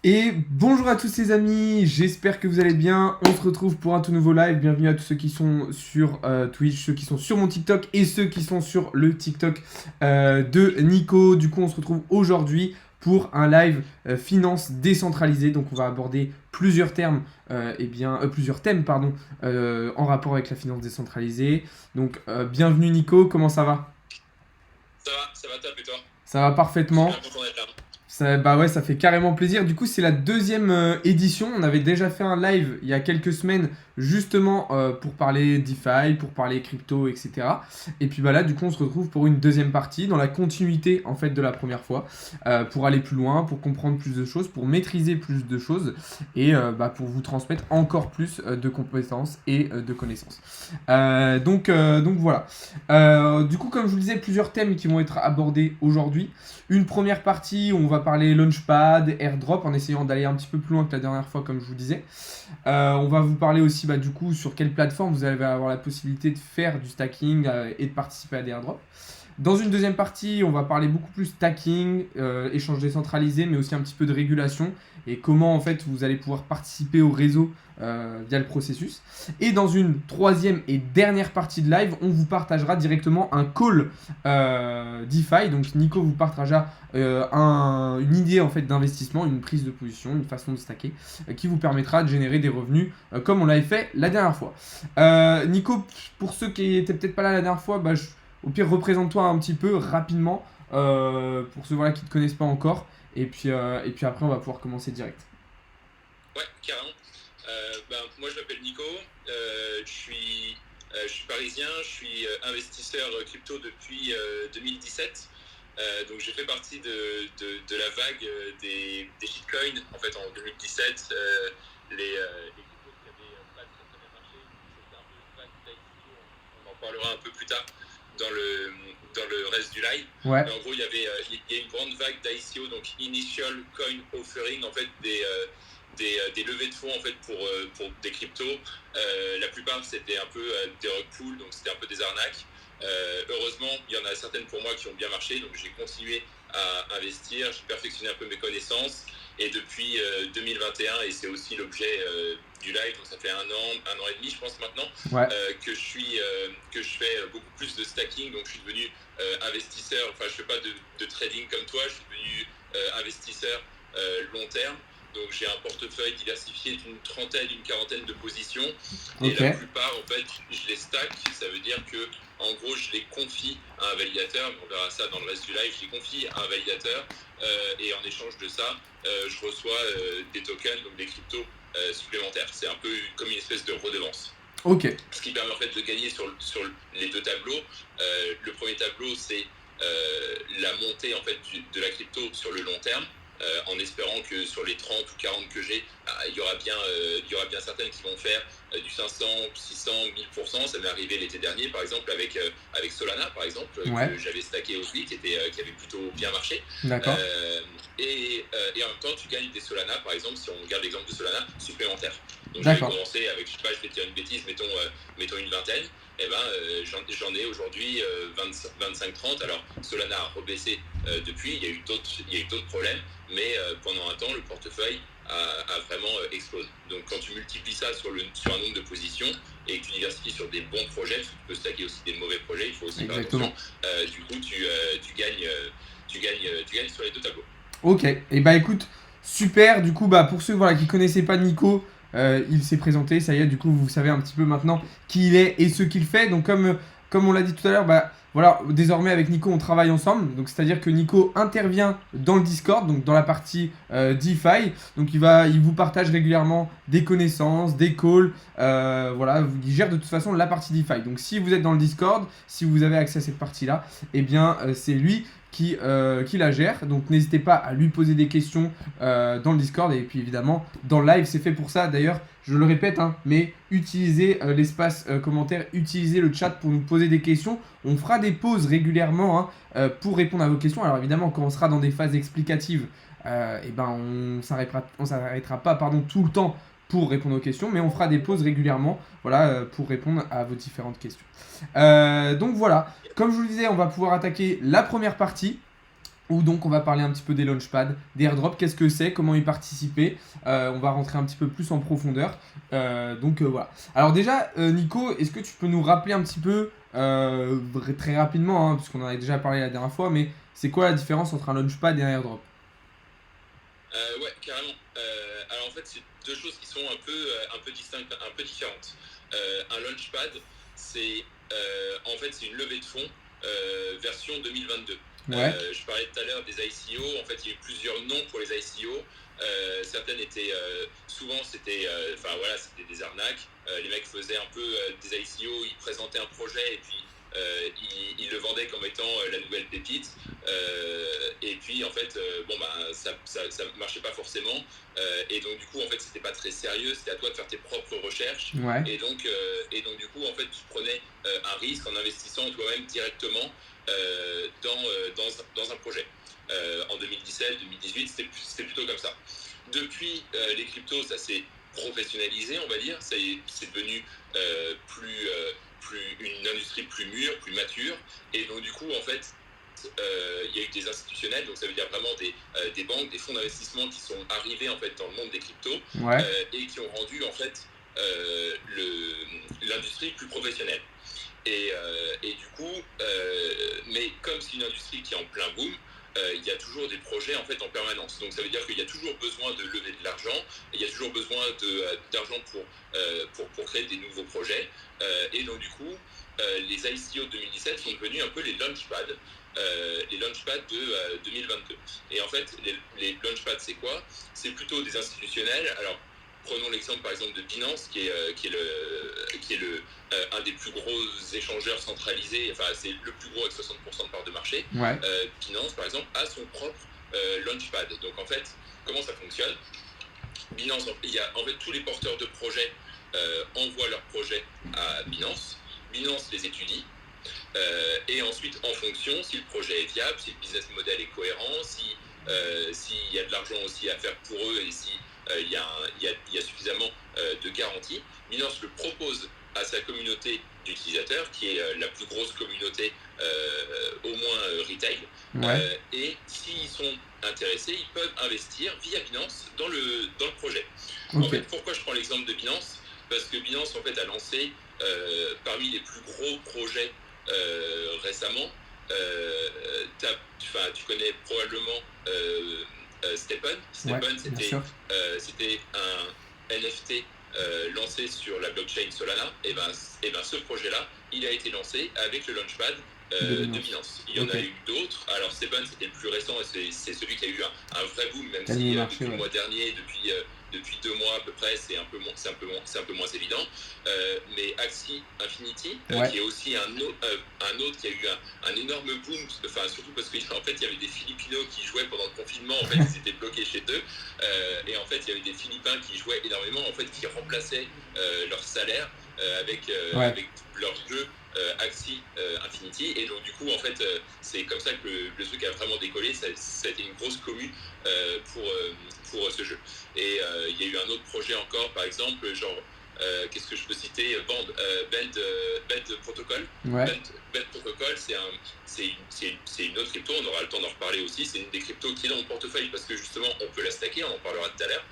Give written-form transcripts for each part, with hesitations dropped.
Et bonjour à tous les amis, j'espère que vous allez bien. On se retrouve pour un tout nouveau live. Bienvenue à tous ceux qui sont sur Twitch, ceux qui sont sur mon TikTok et ceux qui sont sur le TikTok de Nico. Du coup, on se retrouve aujourd'hui pour un live finance décentralisée. Donc, on va aborder plusieurs termes, plusieurs thèmes en rapport avec la finance décentralisée. Donc, bienvenue Nico, comment ça va? Ça va top et toi? Ça va Je suis parfaitement. bien content d'être là. Bah ouais, ça fait carrément plaisir. Du coup, c'est la deuxième édition. On avait déjà fait un live il y a quelques semaines, justement pour parler DeFi, pour parler crypto, etc. Et puis bah là, du coup, on se retrouve pour une deuxième partie, dans la continuité en fait de la première fois, pour aller plus loin, pour comprendre plus de choses, pour maîtriser plus de choses et pour vous transmettre encore plus de compétences et de connaissances. Donc voilà. Du coup, comme je vous le disais, plusieurs thèmes qui vont être abordés aujourd'hui. Une première partie où on va parler Launchpad, Airdrop, en essayant d'aller un petit peu plus loin que la dernière fois, comme je vous disais. On va vous parler aussi du coup sur quelle plateforme vous allez avoir la possibilité de faire du stacking et de participer à des airdrops. Dans une deuxième partie, on va parler beaucoup plus stacking, échange décentralisé, mais aussi un petit peu de régulation et comment en fait vous allez pouvoir participer au réseau via le processus. Et dans une troisième et dernière partie de live, on vous partagera directement un call DeFi. Donc Nico vous partagera une idée en fait d'investissement, une prise de position, une façon de stacker qui vous permettra de générer des revenus comme on l'avait fait la dernière fois. Nico, pour ceux qui n'étaient peut-être pas là la dernière fois, au pire, représente-toi un petit peu rapidement pour ceux qui ne te connaissent pas encore. Et puis après, on va pouvoir commencer direct. Ouais, carrément. Moi, je m'appelle Nico. Je suis parisien. Je suis investisseur crypto depuis 2017. Donc, j'ai fait partie de la vague des shitcoins en fait en 2017. Les cryptos qui n'avaient pas très très bien marché. C'était un peu une vague d'ICO. On en parlera un peu plus tard dans le reste du live. Ouais. Mais en gros, il y a une grande vague d'ICO, donc Initial Coin Offering, en fait, des levées de fonds en fait pour des cryptos. La plupart c'était un peu des rug pools, donc c'était un peu des arnaques. Heureusement, il y en a certaines pour moi qui ont bien marché, donc j'ai continué à investir, j'ai perfectionné un peu mes connaissances. Et depuis 2021, et c'est aussi l'objet du live, donc ça fait un an et demi, je pense maintenant, Ouais. que je fais beaucoup plus de stacking. Donc je suis devenu investisseur. Enfin, je fais pas de trading comme toi. Je suis devenu investisseur long terme. Donc j'ai un portefeuille diversifié d'une trentaine, une quarantaine de positions. Et la plupart, en fait, je les stack. Ça veut dire que, en gros, je les confie à un validateur. On verra ça dans le reste du live. Je les confie à un validateur. Et en échange de ça, je reçois des tokens, donc des cryptos supplémentaires. C'est un peu comme une espèce de redevance. Ok. Ce qui permet en fait de gagner sur les deux tableaux. Le premier tableau, c'est la montée en fait de la crypto sur le long terme. En espérant que sur les 30 ou 40 que j'ai, il y aura bien certaines qui vont faire du 500, 600, 1000%. Ça m'est arrivé l'été dernier, par exemple, avec Solana, par exemple, Ouais. que j'avais stacké aussi, qui avait plutôt bien marché. D'accord. Et en même temps, tu gagnes des Solana, par exemple, si on regarde l'exemple de Solana, supplémentaires. Donc j'avais D'accord. commencé avec, je sais pas, je vais te dire une bêtise, mettons une vingtaine. Et j'en ai aujourd'hui 25-30. Alors Solana a rebaissé depuis, il y a eu d'autres problèmes, mais pendant un temps, le portefeuille a vraiment explosé. Donc quand tu multiplies ça sur un nombre de positions et que tu diversifies sur des bons projets, parce que tu peux stacker aussi des mauvais projets, il faut aussi faire attention. Du coup, tu gagnes sur les deux tableaux. Ok. Et écoute, super. Du coup, pour ceux qui connaissaient pas Nico, il s'est présenté. Ça y est, du coup, vous savez un petit peu maintenant qui il est et ce qu'il fait. Donc comme on l'a dit tout à l'heure, voilà, désormais avec Nico on travaille ensemble, donc c'est à dire que Nico intervient dans le Discord, donc dans la partie DeFi, donc il vous partage régulièrement des connaissances, des calls, voilà, il gère de toute façon la partie DeFi. Donc si vous êtes dans le Discord, si vous avez accès à cette partie là, eh bien c'est lui qui la gère, donc n'hésitez pas à lui poser des questions dans le Discord, et puis évidemment dans le live c'est fait pour ça. D'ailleurs je le répète, mais utilisez l'espace commentaire, utilisez le chat pour nous poser des questions. On fera des pauses régulièrement pour répondre à vos questions. Alors évidemment, quand on sera dans des phases explicatives, on s'arrêtera pas tout le temps pour répondre aux questions, mais on fera des pauses régulièrement pour répondre à vos différentes questions. Donc voilà, comme je vous le disais, on va pouvoir attaquer la première partie. où donc on va parler un petit peu des launchpads, des airdrops, qu'est-ce que c'est, comment y participer. On va rentrer un petit peu plus en profondeur. Voilà. Alors déjà, Nico, est-ce que tu peux nous rappeler un petit peu, très rapidement, hein, puisqu'on en a déjà parlé la dernière fois, mais c'est quoi la différence entre un launchpad et un airdrop? Ouais, carrément. Alors en fait, c'est deux choses qui sont un peu distinctes, un peu différentes. Un launchpad, c'est en fait c'est une levée de fonds version 2022. Ouais, Je parlais tout à l'heure des ICO. En fait, il y a eu plusieurs noms pour les ICO. Certaines étaient souvent c'était des arnaques. Les mecs faisaient un peu des ICO, ils présentaient un projet et puis ils le vendaient comme étant la nouvelle pépite. Et puis en fait, ça marchait pas forcément. Et donc du coup, en fait, c'était pas très sérieux. C'était à toi de faire tes propres recherches. ouais, Et donc du coup, en fait, tu prenais un risque en investissant toi-même directement dans un projet. En 2017, 2018, c'était plutôt comme ça. Depuis les cryptos, ça s'est professionnalisé, on va dire. C'est devenu une industrie plus mûre, plus mature. Et donc, du coup, en fait, il y a eu des institutionnels, donc ça veut dire vraiment des banques, des fonds d'investissement qui sont arrivés en fait dans le monde des cryptos ouais, et qui ont rendu en fait l'industrie plus professionnelle. Et du coup, mais comme c'est une industrie qui est en plein boom, il y a toujours des projets en fait en permanence. Donc ça veut dire qu'il y a toujours besoin de lever de l'argent, il y a toujours besoin d'argent pour créer des nouveaux projets. Et donc du coup, les ICO 2017 sont devenus un peu les launchpads de 2022. Et en fait, les launchpads, c'est quoi? C'est plutôt des institutionnels. Alors, prenons l'exemple par exemple de Binance, qui est un des plus gros échangeurs centralisés, enfin c'est le plus gros avec 60% de part de marché. ouais, Binance par exemple a son propre launchpad. Donc en fait, comment ça fonctionne? Binance, il y a en fait tous les porteurs de projets envoient leurs projets à Binance. Binance les étudie. Et ensuite, en fonction, si le projet est viable, si le business model est cohérent, s'il y a de l'argent aussi à faire pour eux et si il y a suffisamment de garanties, Binance le propose à sa communauté d'utilisateurs, qui est la plus grosse communauté, au moins retail. ouais, Et s'ils sont intéressés, ils peuvent investir via Binance dans le projet. En ok, fait, pourquoi je prends l'exemple de Binance? Parce que Binance en fait, a lancé parmi les plus gros projets récemment. Tu connais probablement Steppen. ouais, Steppen, bien sûr, c'était un NFT lancé sur la blockchain Solana. Et ben ce projet-là, il a été lancé avec le launchpad de de Binance. Binance. Il y en Ok, a eu d'autres. Alors Steppen, c'était le plus récent et c'est celui qui a eu un vrai boom, même t'as mis si marché, depuis le ouais. mois dernier, depuis 2 mois à peu près, c'est un peu moins évident. Mais Axie Infinity, Ouais, qui est aussi un autre qui a eu un énorme boom, enfin, surtout parce qu'en fait, il y avait des Filipinos qui jouaient pendant le confinement, en fait, ils étaient bloqués chez eux. Et en fait, il y avait des Philippins qui jouaient énormément, en fait, qui remplaçaient leur salaire ouais, avec leur jeu Axie Infinity. Et donc, du coup, en fait, c'est comme ça que le truc a vraiment décollé. Ça a été une grosse commu pour ce jeu. Et il y a eu un autre projet encore, par exemple, genre, qu'est-ce que je peux citer? Bend Protocol. ouais, Bend Protocol, c'est une autre crypto, on aura le temps d'en reparler aussi. C'est une des cryptos qui est dans mon portefeuille parce que justement, on peut la stacker, on en parlera tout à l'heure.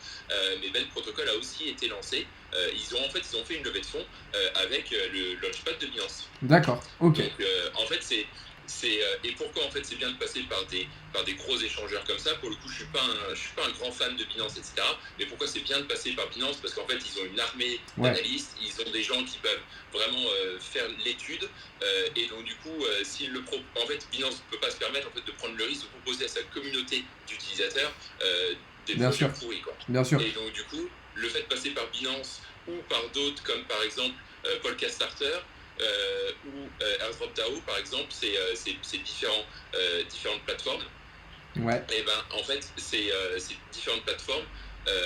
Mais Bend Protocol a aussi été lancé. Ils ont fait une levée de fonds avec le launchpad de Binance. d'accord, ok, Donc, en fait, et pourquoi en fait c'est bien de passer par des gros échangeurs comme ça? Pour le coup, je suis pas un grand fan de Binance, etc. Mais pourquoi c'est bien de passer par Binance? Parce qu'en fait, ils ont une armée ouais, d'analystes, ils ont des gens qui peuvent vraiment faire l'étude. Et donc, du coup, en fait, Binance ne peut pas se permettre en fait, de prendre le risque de proposer à sa communauté d'utilisateurs des bien projets sûr, pourris, quoi. bien sûr, Et donc, du coup, le fait de passer par Binance ou par d'autres, comme par exemple Polkastarter, ou AirDrop DAO, par exemple, c'est différentes plateformes. ouais, Et ben, en fait, ces différentes plateformes,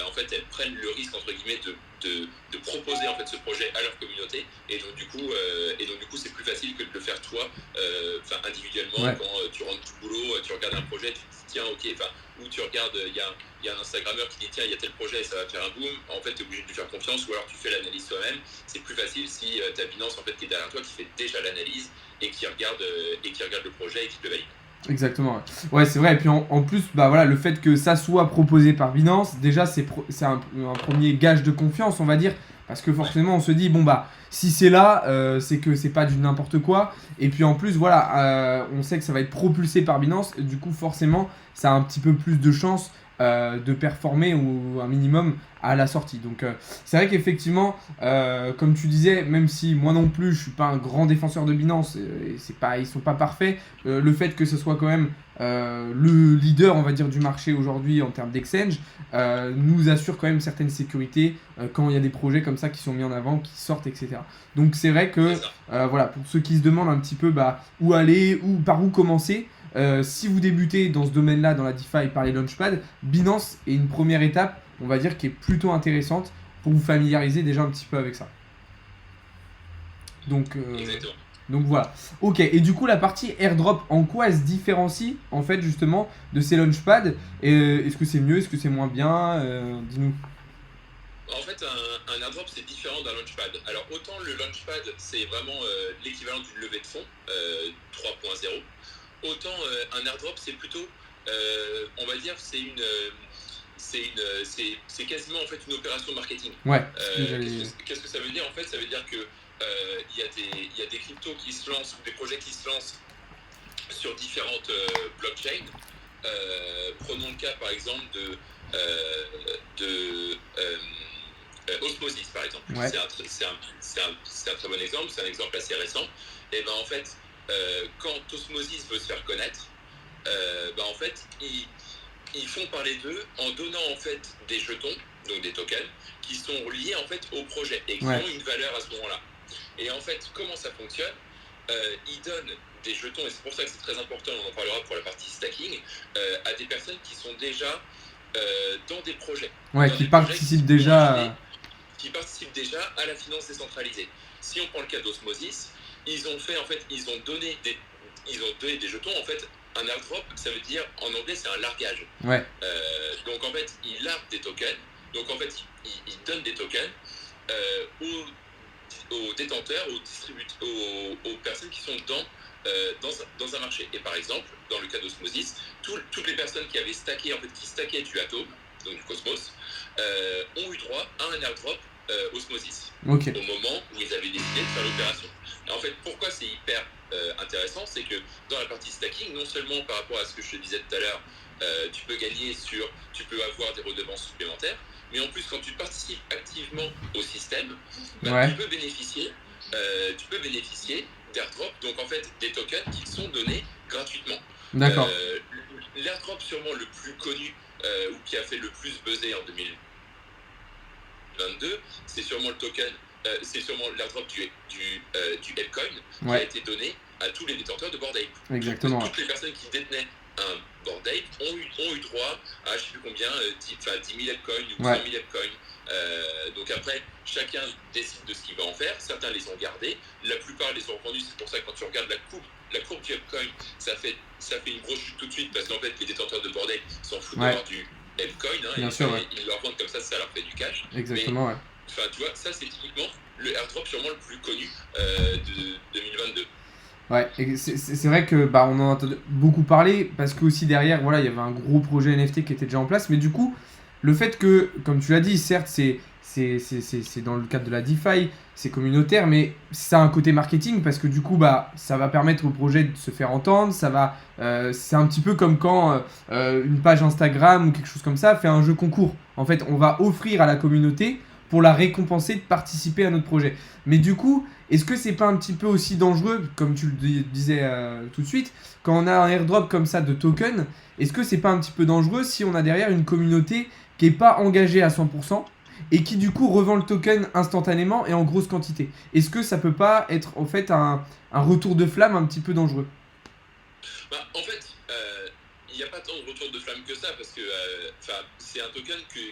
en fait, elles prennent le risque entre guillemets de proposer en fait ce projet à leur communauté. Et donc du coup, c'est plus facile que de le faire toi, individuellement. ouais, Quand tu rentres du boulot, tu regardes un projet, tu te dis tiens, ok, ou tu regardes, il y a un Instagrammeur qui dit tiens, il y a tel projet et ça va faire un boom. En fait, tu es obligé de lui faire confiance, ou alors tu fais l'analyse toi-même. C'est plus facile si tu as Binance en fait qui est derrière toi, qui fait déjà l'analyse et qui regarde le projet et qui te le valide. Exactement. Ouais, ouais, c'est vrai. Et puis en plus, bah voilà, le fait que ça soit proposé par Binance, déjà c'est un premier gage de confiance, on va dire, parce que Ouais, forcément on se dit bon bah si c'est là, c'est que c'est pas du n'importe quoi. Et puis en plus voilà, on sait que ça va être propulsé par Binance, et du coup forcément ça a un petit peu plus de chances de performer ou un minimum à la sortie. Donc c'est vrai qu'effectivement, comme tu disais, même si moi non plus je suis pas un grand défenseur de Binance, et c'est pas, ils sont pas parfaits. Le fait que ce soit quand même le leader, on va dire, du marché aujourd'hui en termes d'exchange, nous assure quand même certaines sécurités quand il y a des projets comme ça qui sont mis en avant, qui sortent, etc. Donc c'est vrai c'est que, ça. voilà, pour ceux qui se demandent un petit peu bah, où aller, ou par où commencer, si vous débutez dans ce domaine-là, dans la DeFi par les launchpads, Binance est une première étape, on va dire, qui est plutôt intéressante pour vous familiariser déjà un petit peu avec ça. Donc, Exactement. donc voilà. Ok, et du coup, la partie airdrop, en quoi elle se différencie en fait justement de ces launchpads? Et, est-ce que c'est mieux? Est-ce que c'est moins bien? Dis-nous. En fait, un airdrop, c'est différent d'un launchpad. Alors, autant le launchpad, c'est vraiment l'équivalent d'une levée de fonds 3.0, autant un airdrop, c'est plutôt, on va dire, c'est quasiment en fait une opération marketing. Ouais, ce que j'allais. Qu'est-ce que ça veut dire en fait? Ça veut dire que il y a des cryptos qui se lancent, ou des projets qui se lancent sur différentes blockchains. Prenons le cas par exemple de Osmosis par exemple. Ouais, C'est un très bon exemple, c'est un exemple assez récent. Et ben en fait, quand Osmosis veut se faire connaître, ben en fait, ils font parler d'eux en donnant en fait des jetons, donc des tokens, qui sont liés en fait au projet et qui ouais, ont une valeur à ce moment-là. Et en fait, comment ça fonctionne? Ils donnent des jetons, et c'est pour ça que c'est très important, on en parlera pour la partie stacking, à des personnes qui sont déjà dans des projets. ouais, Dans qui des projets qui participent sont déjà. imaginés, qui participent déjà à la finance décentralisée. Si on prend le cas d'Osmosis, ils ont fait en fait, ils ont donné des jetons. En fait, un airdrop, ça veut dire en anglais c'est un largage. Ouais, Donc en fait, ils larguent des tokens. Donc en fait, ils donnent des tokens aux détenteurs, aux distributeurs, aux personnes qui sont dans un marché. Et par exemple, dans le cas d'Osmosis, toutes les personnes qui avaient stacké, en fait, qui stackaient du Atom, donc du Cosmos, ont eu droit à un airdrop Osmosis ok. au moment où ils avaient décidé de faire l'opération. Et en fait, pourquoi c'est hyper intéressant, c'est que dans la partie stacking, non seulement par rapport à ce que je te disais tout à l'heure, tu peux avoir des redevances supplémentaires, mais en plus, quand tu participes activement au système, bah, Ouais, tu peux bénéficier d'airdrop, donc en fait des tokens qui sont donnés gratuitement. d'accord. L'airdrop sûrement le plus connu ou qui a fait le plus buzzer en 2022, c'est sûrement le token, c'est sûrement l'airdrop du Helcoin qui a Ouais, été donné à tous les détenteurs de Bored Ape. exactement. Ouais. Toutes les personnes qui détenaient un Bored Ape ont eu droit à je ne sais plus combien, 10 000 Helcoins ou 100 Ouais, 000 Helcoins. Donc après, chacun décide de ce qu'il va en faire. Certains les ont gardés, la plupart les ont revendus. C'est pour ça que quand tu regardes la courbe du Helcoin, ça fait une grosse chute tout de suite parce qu'en fait, les détenteurs de Bored Ape s'en foutent ouais, d'avoir du Helcoin, hein, bien sûr, ouais. ils leur vendent comme ça leur fait du cash. Mais Exactement, ouais. enfin, tu vois, ça c'est typiquement le airdrop sûrement le plus connu de 2022. Ouais, et c'est vrai que bah, on en a entendu beaucoup parler parce que aussi derrière, voilà, il y avait un gros projet NFT qui était déjà en place. Mais du coup, le fait que, comme tu l'as dit, certes, c'est dans le cadre de la DeFi, c'est communautaire, mais ça a un côté marketing parce que du coup, bah, ça va permettre au projet de se faire entendre. C'est un petit peu comme quand une page Instagram ou quelque chose comme ça fait un jeu concours. En fait, on va offrir à la communauté pour la récompenser de participer à notre projet. Mais du coup, est-ce que c'est pas un petit peu aussi dangereux, comme tu le disais tout de suite, quand on a un airdrop comme ça de token, est-ce que c'est pas un petit peu dangereux si on a derrière une communauté qui est pas engagée à 100% et qui du coup revend le token instantanément et en grosse quantité? Est-ce que ça peut pas être en fait un retour de flamme un petit peu dangereux? Bah, en fait, il n'y a pas tant de retour de flamme que ça parce que c'est un token qui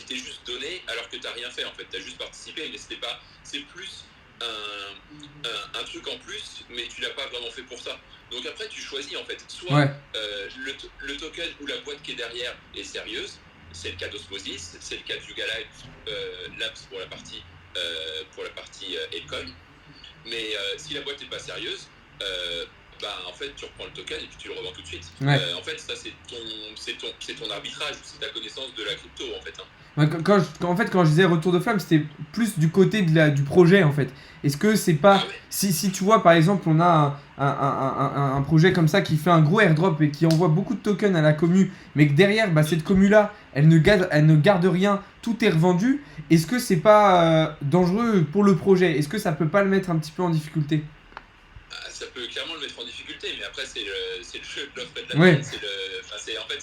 t'est juste donné alors que tu n'as rien fait en fait. Tu as juste participé, mais c'était pas. C'est plus un truc en plus, mais tu l'as pas vraiment fait pour ça. Donc après, tu choisis en fait. Soit Ouais, le token ou la boîte qui est derrière est sérieuse, c'est le cas d'Osmosis, c'est le cas de Yuga Labs pour la partie Apecoin. Mais si la boîte n'est pas sérieuse, bah, en fait, tu reprends le token et puis tu le revends tout de suite. Ouais. En fait, ça, c'est ton arbitrage, c'est ta connaissance de la crypto, en fait. Hein. Ouais, en fait, quand je disais retour de flamme, c'était plus du côté du projet en fait. Est-ce que c'est pas. Ah ouais. Si tu vois, par exemple, on a un projet comme ça qui fait un gros airdrop et qui envoie beaucoup de tokens à la commu, mais que derrière, bah, cette commu-là, elle ne garde rien, tout est revendu, est-ce que c'est pas dangereux pour le projet? Est-ce que ça peut pas le mettre un petit peu en difficulté? Ah, ça peut clairement le mettre en difficulté, mais après, c'est le jeu de l'offre et de la Ouais, demande. En fait,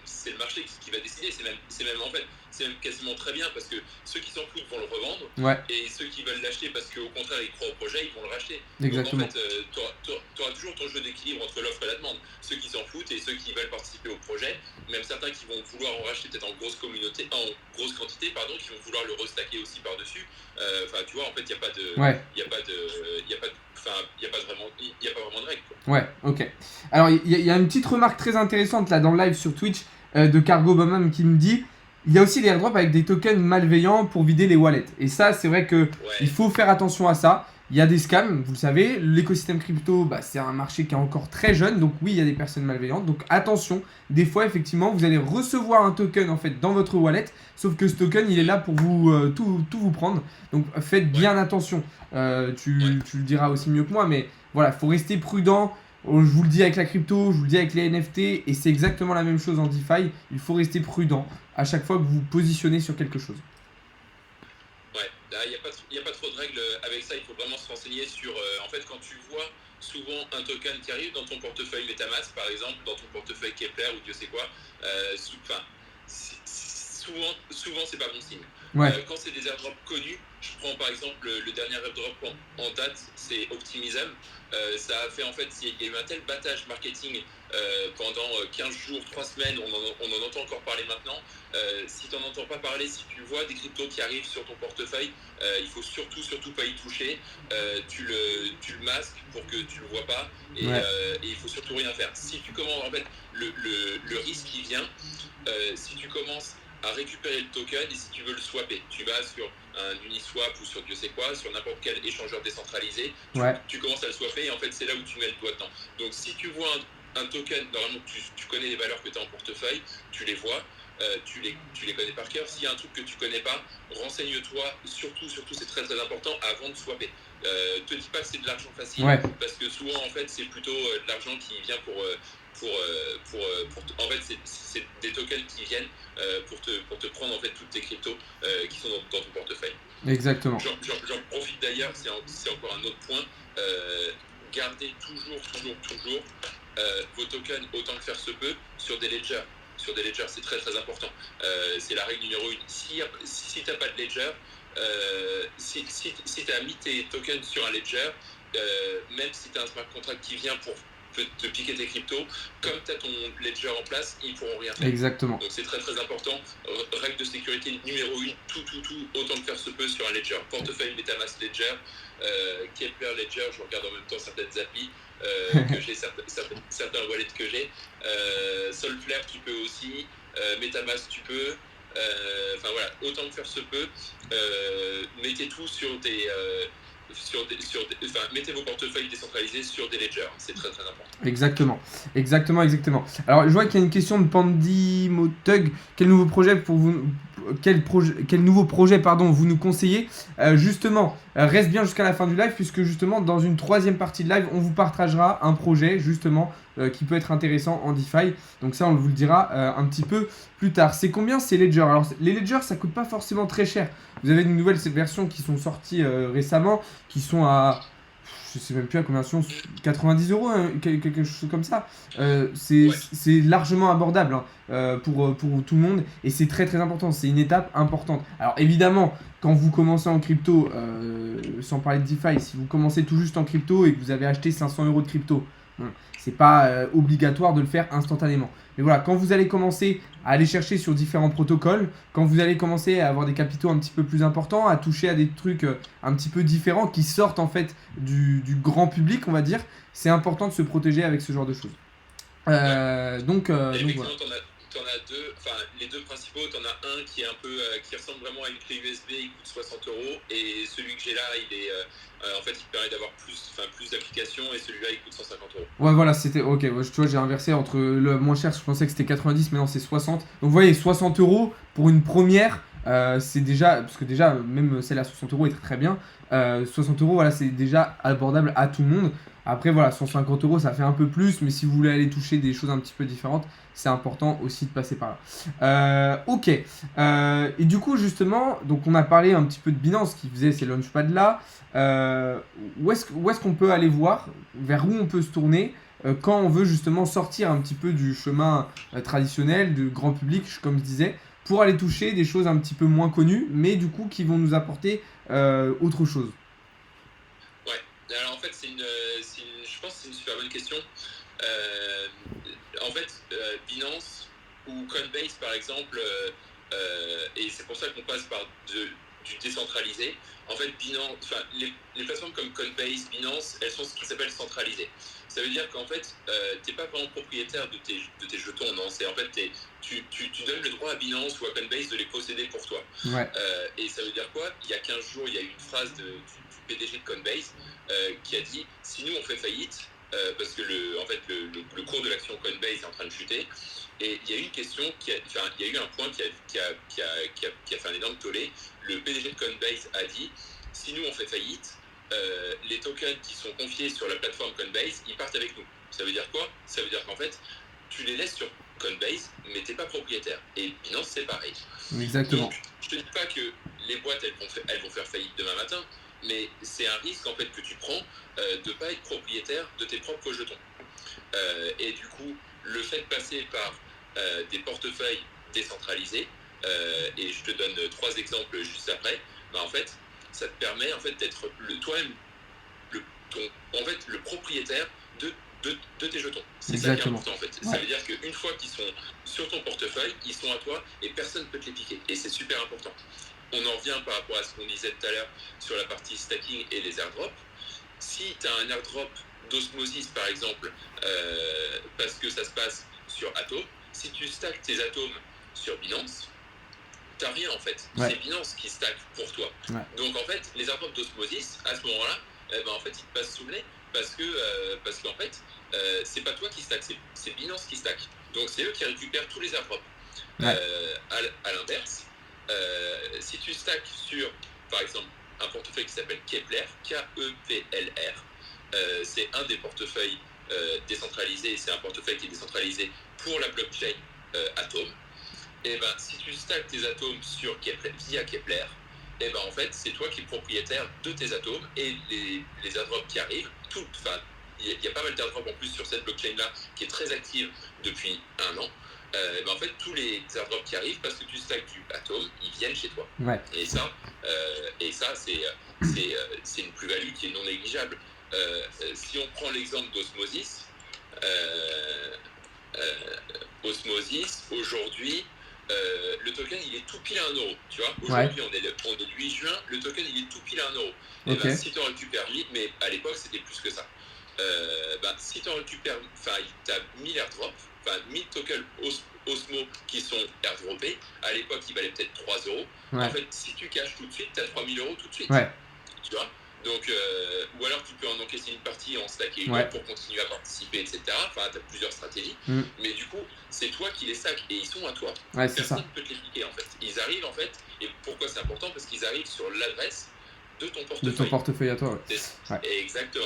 c'est le marché qui va décider. En fait, c'est même quasiment très bien parce que ceux qui s'en foutent vont le revendre ouais, et ceux qui veulent l'acheter parce qu'au contraire, ils croient au projet, ils vont le racheter. Donc, en exactement. fait, tu auras toujours ton jeu d'équilibre entre l'offre et la demande. Ceux qui s'en foutent et ceux qui veulent participer au projet, même certains qui vont vouloir en racheter peut-être en grosse quantité, pardon, qui vont vouloir le restacker aussi par-dessus. Enfin, tu vois, en fait, il n'y a pas de. Ouais. Il n'y a pas de. Il y a pas de Enfin, il n'y a pas vraiment de règles. Quoi. Ouais, ok. Alors, il y a une petite remarque très intéressante là dans le live sur Twitch de Cargo Bumham qui me dit il y a aussi les airdrops avec des tokens malveillants pour vider les wallets. Et ça, c'est vrai que il Ouais, faut faire attention à ça. Il y a des scams, vous le savez. L'écosystème crypto, bah, c'est un marché qui est encore très jeune. Donc, oui, il y a des personnes malveillantes. Donc, attention. Des fois, effectivement, vous allez recevoir un token en fait dans votre wallet. Sauf que ce token, il est là pour vous tout vous prendre. Donc, faites bien attention. ouais, Tu le diras aussi mieux que moi, mais voilà, il faut rester prudent. Je vous le dis avec la crypto, je vous le dis avec les NFT, et c'est exactement la même chose en DeFi. Il faut rester prudent à chaque fois que vous vous positionnez sur quelque chose. ouais. Il n'y a pas trop de règles avec ça. Il faut vraiment se renseigner sur. En fait, quand tu vois souvent un token qui arrive dans ton portefeuille MetaMask, par exemple, dans ton portefeuille Kepler ou Dieu sait quoi, enfin, souvent c'est pas bon signe. Ouais, Quand c'est des airdrops connus, je prends par exemple le dernier airdrop en date, c'est Optimism. Ça a fait en fait, il y a eu un tel battage marketing pendant 15 jours, 3 semaines, on en entend encore parler maintenant. Si tu n'en entends pas parler, si tu vois des cryptos qui arrivent sur ton portefeuille, il faut surtout pas y toucher. Tu le masques pour que tu le vois pas et, ouais, et il faut surtout rien faire. Si tu commences, en fait, le risque qui vient, si tu commences à récupérer le token et si tu veux le swapper, tu vas sur un Uniswap ou sur Dieu sait quoi, sur n'importe quel échangeur décentralisé, ouais, tu commences à le swapper et en fait c'est là où tu mets le doigt dedans. Donc si tu vois un token, normalement tu connais les valeurs que tu as en portefeuille, tu les vois, tu les connais par cœur. S'il y a un truc que tu connais pas, renseigne-toi, surtout c'est très très important avant de swapper. Te dis pas que c'est de l'argent facile, ouais, parce que souvent en fait c'est plutôt de l'argent qui vient en fait c'est des tokens qui viennent pour te prendre en fait toutes tes cryptos qui sont dans ton portefeuille. exactement. J'en profite d'ailleurs, c'est encore un autre point. Gardez toujours vos tokens autant que faire se peut sur des ledgers. Sur des ledgers, c'est très très important. C'est la règle numéro 1. Si tu n'as pas de ledger, si tu as mis tes tokens sur un ledger, même si tu as un smart contract qui vient pour te piquer tes cryptos, comme tu as ton ledger en place, ils ne pourront rien faire. Exactement. Donc c'est très très important. Règle de sécurité numéro 1, tout, autant que faire se peut sur un ledger. Portefeuille MetaMask Ledger, Kepler Ledger, je regarde en même temps certaines applis que j'ai, certains wallets que j'ai. Solflare tu peux aussi, MetaMask tu peux. Enfin voilà, autant que faire se peut, mettez tout sur des... mettez vos portefeuilles décentralisés sur des ledgers, c'est très très important. Exactement. Exactement. Alors, je vois qu'il y a une question de Pandimotug. Quel nouveau projet pour vous quel nouveau projet pardon, vous nous conseillez justement, reste bien jusqu'à la fin du live puisque justement dans une troisième partie de live on vous partagera un projet justement qui peut être intéressant en DeFi. Donc ça on vous le dira un petit peu plus tard. C'est combien ces ledgers? Alors les ledgers ça coûte pas forcément très cher. Vous avez de nouvelles versions qui sont sorties récemment qui sont à je sais même plus à combien sont 90 euros, hein, quelque chose comme ça. C'est largement abordable hein, pour tout le monde et c'est très très important. C'est une étape importante. Alors évidemment, quand vous commencez en crypto, sans parler de DeFi, si vous commencez tout juste en crypto et que vous avez acheté 500 euros de crypto, bon, c'est pas obligatoire de le faire instantanément. Mais voilà, quand vous allez commencer à aller chercher sur différents protocoles, quand vous allez commencer à avoir des capitaux un petit peu plus importants, à toucher à des trucs un petit peu différents qui sortent en fait du grand public, on va dire, c'est important de se protéger avec ce genre de choses. Donc voilà. t'en as deux, enfin les deux principaux, t'en as un qui est un peu, qui ressemble vraiment à une clé USB, il coûte 60 euros, et celui que j'ai là, il est, en fait, il permet d'avoir plus d'applications, et celui-là, il coûte 150 euros. Ouais, voilà, c'était. Ok, ouais, tu vois, j'ai inversé entre le moins cher, je pensais que c'était 90, mais non, c'est 60. Donc, vous voyez, 60 euros pour une première, c'est déjà. Parce que déjà, même celle à 60 euros est très très bien. 60 euros, voilà, c'est déjà abordable à tout le monde. Après, voilà, 150 euros, ça fait un peu plus, mais si vous voulez aller toucher des choses un petit peu différentes, c'est important aussi de passer par là. Ok. Et du coup, justement, donc on a parlé un petit peu de Binance qui faisait ces launchpads là. Où est-ce qu'on peut aller voir, vers où on peut se tourner quand on veut justement sortir un petit peu du chemin traditionnel, du grand public, comme je disais, pour aller toucher des choses un petit peu moins connues, mais du coup qui vont nous apporter autre chose. Ouais, alors en fait, je pense que c'est une super bonne question. En fait, Binance ou Coinbase, par exemple, et c'est pour ça qu'on passe par du décentralisé. En fait, Binance, enfin, les plateformes comme Coinbase, Binance, elles sont ce qui s'appelle centralisées. Ça veut dire qu'en fait, tu n'es pas vraiment propriétaire de tes jetons, non. C'est en fait, tu donnes le droit à Binance ou à Coinbase de les posséder pour toi. Ouais. Et ça veut dire quoi? Il y a 15 jours, il y a eu une phrase du PDG de Coinbase qui a dit si nous on fait faillite, parce que le cours de l'action Coinbase est en train de chuter, et il y a eu une question, il y a eu un point qui a fait un énorme tollé. Le PDG de Coinbase a dit si nous on fait faillite, les tokens qui sont confiés sur la plateforme Coinbase, ils partent avec nous. Ça veut dire quoi? Ça veut dire qu'en fait, tu les laisses sur Coinbase, mais tu n'es pas propriétaire. Et Binance, c'est pareil. Exactement. Donc, je te dis pas que les boîtes, elles vont faire faillite demain matin, mais c'est un risque en fait que tu prends de ne pas être propriétaire de tes propres jetons. Et du coup, le fait de passer par des portefeuilles décentralisés, et je te donne 3 exemples juste après, en fait, ça te permet en fait d'être toi-même le propriétaire de tes jetons. C'est ça qui est important en fait. Ouais. Ça veut dire qu'une fois qu'ils sont sur ton portefeuille, ils sont à toi et personne ne peut te les piquer. Et c'est super important. On en revient par rapport à ce qu'on disait tout à l'heure sur la partie stacking et les airdrops. Si tu as un airdrop d'osmosis par exemple, parce que ça se passe sur Atom, si tu stacks tes atomes sur Binance, t'as rien en fait. Ouais. C'est Binance qui stack pour toi. Ouais. Donc en fait, les airdrops d'osmosis, à ce moment-là, en fait, ils te passent sous le nez parce qu'en fait, c'est pas toi qui stack, c'est Binance qui stack. Donc c'est eux qui récupèrent tous les airdrops. Ouais. À l'inverse, si tu stacks sur, par exemple, un portefeuille qui s'appelle Kepler, K-E-P-L-R, c'est un des portefeuilles décentralisés, c'est un portefeuille qui est décentralisé pour la blockchain Atom. Et ben, si tu stacks tes atomes sur Kepler, via Kepler, et ben en fait, c'est toi qui es propriétaire de tes atomes et les airdrops qui arrivent, il y a pas mal d'airdrops en plus sur cette blockchain-là qui est très active depuis 1 an. Et ben en fait, tous les airdrops qui arrivent, parce que tu stacks du atome, ils viennent chez toi. Ouais. Et ça c'est une plus-value qui est non négligeable. Si on prend l'exemple d'Osmosis, Osmosis, aujourd'hui, le token il est tout pile à 1 euro. Tu vois, aujourd'hui, ouais. on est le 8 juin, le token il est tout pile à 1 euro. Et okay. Ben, si tu en récupères 1000, mais à l'époque c'était plus que ça. Si tu en récupères, tu as 1000 airdrops, 1000 tokens Osmo qui sont airdroppés. À l'époque, ils valaient peut-être 3 euros. Ouais. En fait, si tu caches tout de suite, tu as 3000 euros tout de suite. Ouais. Tu vois. Donc, ou alors tu peux en encaisser une partie, en stacker une autre pour continuer à participer, etc. Enfin, tu as plusieurs stratégies. Mais du coup, c'est toi qui les stacks et ils sont à toi. Ouais, personne ne peut te les piquer en fait. Ils arrivent en fait, et pourquoi c'est important? Parce qu'ils arrivent sur l'adresse de ton portefeuille. De ton portefeuille à toi, ouais. Exactement.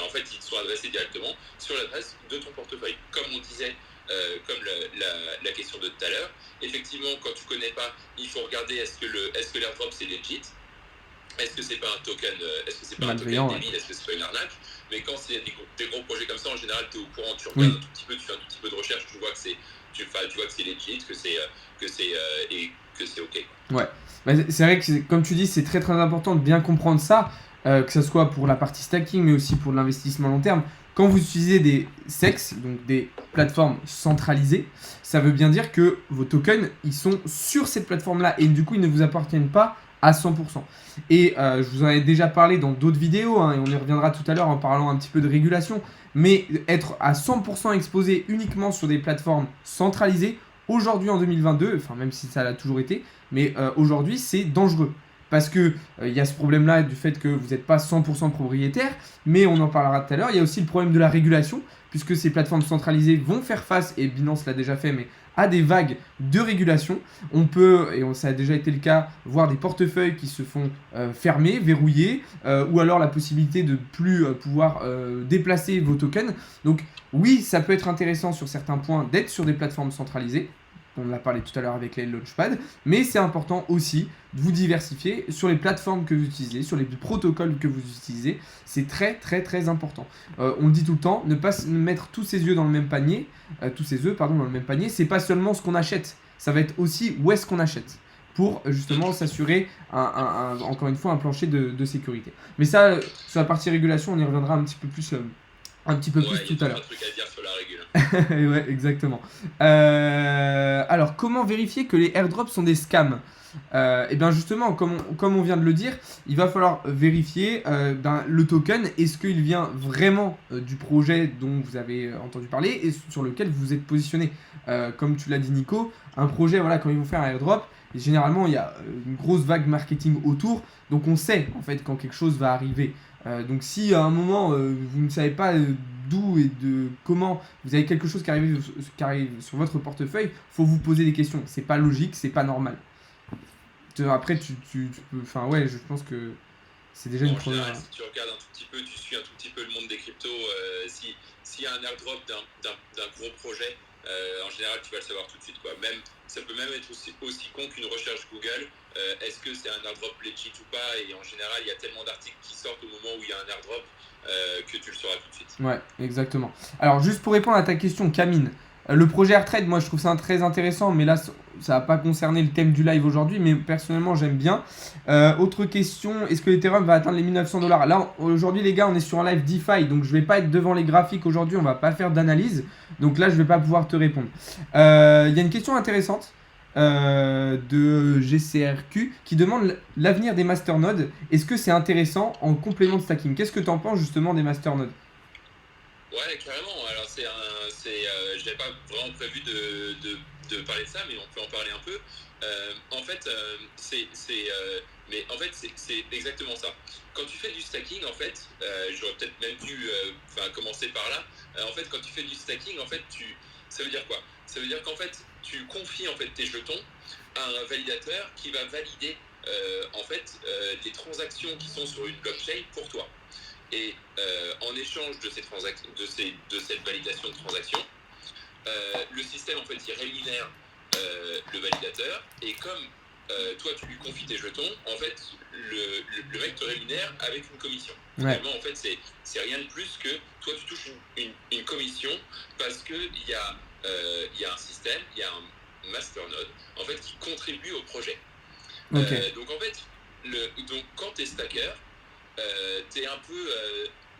En fait, ils sont adressés directement sur l'adresse de ton portefeuille. Comme on disait, comme la question de tout à l'heure, effectivement, quand tu connais pas, il faut regarder est-ce que l'airdrop c'est legit. Est-ce que c'est pas un token, débile, est-ce que c'est pas une arnaque? Mais quand c'est des gros projets comme ça, en général, tu es au courant, tu regardes un tout petit peu, tu fais un tout petit peu de recherche, tu vois que c'est legit, que c'est ok. Ouais, bah, c'est vrai que comme tu dis, c'est très très important de bien comprendre ça, que ce soit pour la partie stacking, mais aussi pour l'investissement long terme. Quand vous utilisez des SEX, donc des plateformes centralisées, ça veut bien dire que vos tokens, ils sont sur cette plateforme-là et du coup, ils ne vous appartiennent pas à 100%. Et je vous en ai déjà parlé dans d'autres vidéos, et on y reviendra tout à l'heure en parlant un petit peu de régulation, mais être à 100% exposé uniquement sur des plateformes centralisées, aujourd'hui en 2022, enfin même si ça l'a toujours été, mais aujourd'hui c'est dangereux. Parce que il y a ce problème-là du fait que vous n'êtes pas 100% propriétaire, mais on en parlera tout à l'heure. Il y a aussi le problème de la régulation, puisque ces plateformes centralisées vont faire face, et Binance l'a déjà fait, mais à des vagues de régulation. On peut, ça a déjà été le cas, voir des portefeuilles qui se font fermer, verrouiller, ou alors la possibilité de plus pouvoir déplacer vos tokens. Donc oui, ça peut être intéressant sur certains points d'être sur des plateformes centralisées. On en a parlé tout à l'heure avec les Launchpad, mais c'est important aussi de vous diversifier sur les plateformes que vous utilisez, sur les protocoles que vous utilisez. C'est très très très important. On le dit tout le temps, ne pas mettre tous ses œufs dans le même panier, dans le même panier. C'est pas seulement ce qu'on achète, ça va être aussi où est-ce qu'on achète pour justement s'assurer encore une fois un plancher de sécurité. Mais ça, sur la partie régulation, on y reviendra un petit peu plus tout à l'heure. Il y a un truc à dire sur la régule. Ouais, exactement. Alors, comment vérifier que les airdrops sont des scams ? Et bien justement, comme on vient de le dire, il va falloir vérifier le token, est-ce qu'il vient vraiment du projet dont vous avez entendu parler et sur lequel vous êtes positionné. Comme tu l'as dit Nico, un projet, voilà, quand ils vont faire un airdrop, généralement il y a une grosse vague marketing autour, donc on sait en fait quand quelque chose va arriver. Donc si à un moment vous ne savez pas d'où et de comment vous avez quelque chose qui arrive sur votre portefeuille, faut vous poser des questions. C'est pas logique, c'est pas normal. Après tu peux, enfin ouais, je pense que c'est déjà une première. Si tu regardes un tout petit peu, tu suis un tout petit peu le monde des cryptos, s'il y a un airdrop d'un gros projet, en général tu vas le savoir tout de suite, quoi. Même ça peut même être aussi con qu'une recherche Google. Est-ce que c'est un airdrop legit ou pas? Et en général, il y a tellement d'articles qui sortent au moment où il y a un airdrop que tu le sauras tout de suite. Ouais, exactement. Alors, juste pour répondre à ta question, Camille, le projet AirTrade, moi je trouve ça très intéressant, mais là, ça va pas concerner le thème du live aujourd'hui, mais personnellement, j'aime bien. Autre question, est-ce que l'Ethereum va atteindre les 1900 $? Là, aujourd'hui, les gars, on est sur un live DeFi, donc je vais pas être devant les graphiques aujourd'hui, on va pas faire d'analyse, donc là, je vais pas pouvoir te répondre. Il y a une question intéressante. De GCRQ qui demande l'avenir des masternodes. Est-ce que c'est intéressant en complément de stacking? Qu'est-ce que tu en penses justement des masternodes? Ouais, carrément. Alors, je n'avais pas vraiment prévu de parler de ça, mais on peut en parler un peu. En fait, c'est exactement ça. Quand tu fais du stacking, en fait, j'aurais peut-être même dû commencer par là. En fait, quand tu fais du stacking, en fait, ça veut dire quoi? Ça veut dire qu'en fait, tu confies en fait tes jetons à un validateur qui va valider les transactions qui sont sur une blockchain pour toi. Et en échange de cette validation de transaction, le système en fait il rémunère le validateur, et comme toi tu lui confies tes jetons, en fait le mec te rémunère avec une commission. Finalement, en fait c'est rien de plus que toi tu touches une commission parce que il y a un système, il y a un masternode en fait qui contribue au projet. Okay. Donc en fait quand tu es stacker, tu es un peu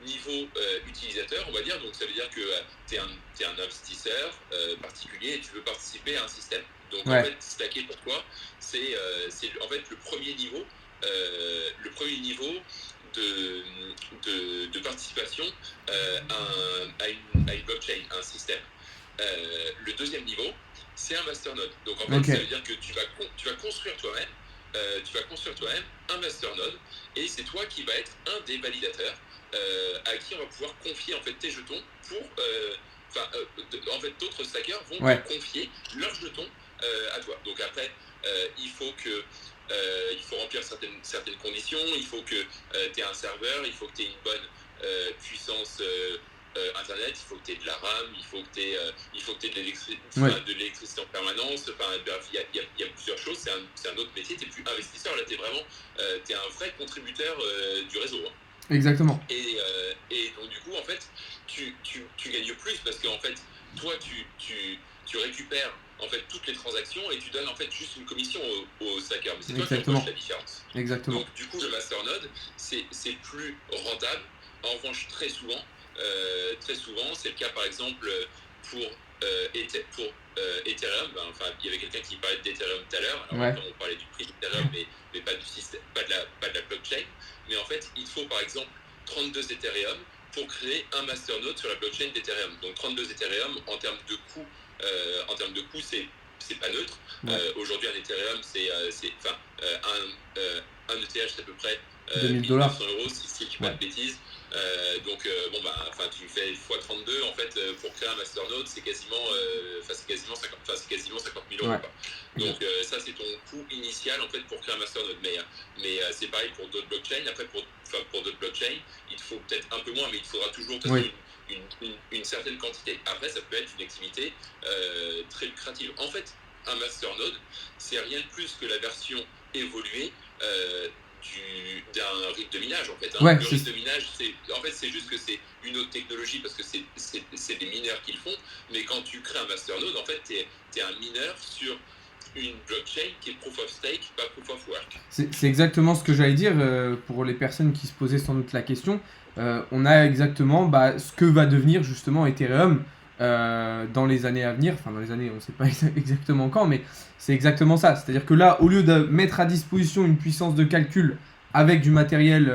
niveau utilisateur, on va dire. Donc ça veut dire que tu es un investisseur particulier et tu veux participer à un système. Donc en fait, stacker pour toi, c'est en fait le premier niveau de participation à une blockchain, à un système. Le deuxième niveau, c'est un masternode. Donc en fait, ça veut dire que tu vas construire toi-même un masternode, et c'est toi qui va être un des validateurs à qui on va pouvoir confier en fait tes jetons pour en fait d'autres stackers vont te confier leurs jetons à toi. Donc après il faut remplir certaines conditions, il faut que tu aies un serveur, il faut que tu aies une bonne puissance internet, il faut que tu aies de la RAM, il faut que tu aies de l'électricité en permanence. Il y a plusieurs choses. C'est un autre métier. Tu n'es plus investisseur, là tu es vraiment t'es un vrai contributeur du réseau, hein. Exactement. Et donc du coup en fait tu gagnes plus parce que en fait toi tu récupères en fait toutes les transactions et tu donnes en fait juste une commission au stacker, mais c'est toi qui empoches la différence. Exactement. Donc du coup le masternode c'est plus rentable. En revanche, très souvent c'est le cas par exemple pour Ethereum. Il y avait quelqu'un qui parlait d'Ethereum tout à l'heure. Alors on parlait du prix d'Ethereum, mais pas du système, pas de la blockchain. Mais en fait, il faut par exemple 32 Ethereum pour créer un masternode sur la blockchain d'Ethereum. Donc 32 Ethereum en termes de coût, c'est c'est pas neutre. Ouais. Aujourd'hui, un Ethereum, un ETH, c'est à peu près 2000 $. 1900 euros, si je dis pas Ouais. de bêtises. Tu fais x32 en fait pour créer un masternode, c'est quasiment 50 000 euros. Ouais. Quoi. Donc ça c'est ton coût initial en fait pour créer un masternode. Mais c'est pareil pour d'autres blockchains. Après pour d'autres blockchains, il te faut peut-être un peu moins, mais il te faudra toujours une certaine quantité. Après ça peut être une activité très lucrative. En fait, un masternode, c'est rien de plus que la version évoluée d'un rig de minage en fait. Ouais, le rig de minage, c'est juste que c'est une autre technologie parce que c'est des mineurs qui le font, mais quand tu crées un masternode, en fait, t'es un mineur sur une blockchain qui est proof of stake, pas proof of work. C'est exactement ce que j'allais dire pour les personnes qui se posaient sans doute la question. On a exactement ce que va devenir justement Ethereum dans les années à venir. Enfin, dans les années, on ne sait pas exactement quand, mais c'est exactement ça. C'est-à-dire que là, au lieu de mettre à disposition une puissance de calcul avec du matériel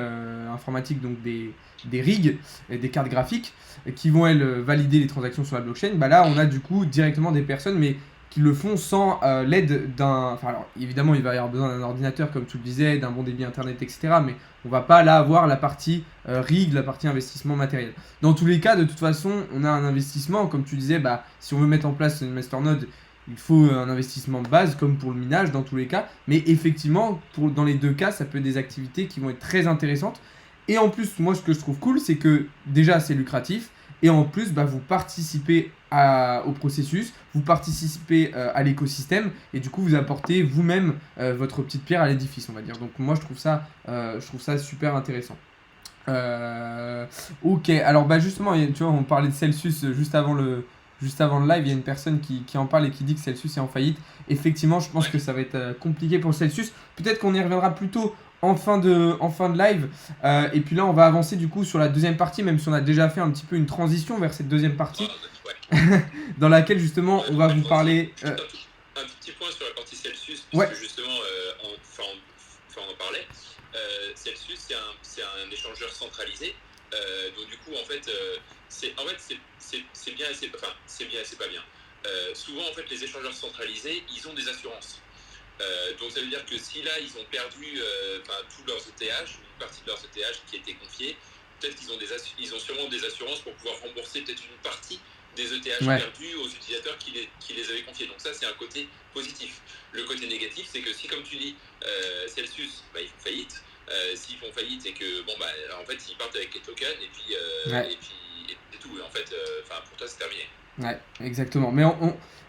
informatique, donc des rigs et des cartes graphiques qui vont, elles, valider les transactions sur la blockchain, là, on a du coup directement des personnes, mais qui le font sans l'aide d'un... Enfin, alors, évidemment, il va y avoir besoin d'un ordinateur, comme tu le disais, d'un bon débit internet, etc. Mais on va pas là avoir la partie rig, la partie investissement matériel. Dans tous les cas, de toute façon, on a un investissement, comme tu disais, si on veut mettre en place une masternode, il faut un investissement de base, comme pour le minage, dans tous les cas. Mais effectivement, dans les deux cas, ça peut être des activités qui vont être très intéressantes. Et en plus, moi, ce que je trouve cool, c'est que déjà, c'est lucratif. Et en plus, vous participez au processus, vous participez à l'écosystème et du coup vous apportez vous-même votre petite pierre à l'édifice, on va dire. Donc moi je trouve ça super intéressant. Ok, alors justement, tu vois, on parlait de Celsius juste avant le live, il y a une personne qui en parle et qui dit que Celsius est en faillite. Effectivement, je pense que ça va être compliqué pour Celsius. Peut-être qu'on y reviendra plus tôt en fin de live. Et puis là, on va avancer du coup sur la deuxième partie, même si on a déjà fait un petit peu une transition vers cette deuxième partie, dans laquelle justement on va vous parler... Un tout petit point sur la partie Celsius, puisque justement, on en parlait. Celsius, c'est un échangeur centralisé. Donc du coup, en fait, c'est bien et c'est pas bien. Souvent, en fait, les échangeurs centralisés, ils ont des assurances. Donc ça veut dire que si là ils ont perdu tous leurs ETH, une partie de leurs ETH qui a été confiée, peut-être qu'ils ont sûrement des assurances pour pouvoir rembourser peut-être une partie des ETH perdus aux utilisateurs qui les avaient confiés. Donc ça c'est un côté positif. Le côté négatif c'est que si comme tu dis Celsius ils font faillite, s'ils font faillite et que en fait ils partent avec les tokens et puis tout. Et en fait pour toi c'est terminé. Ouais, exactement. Mais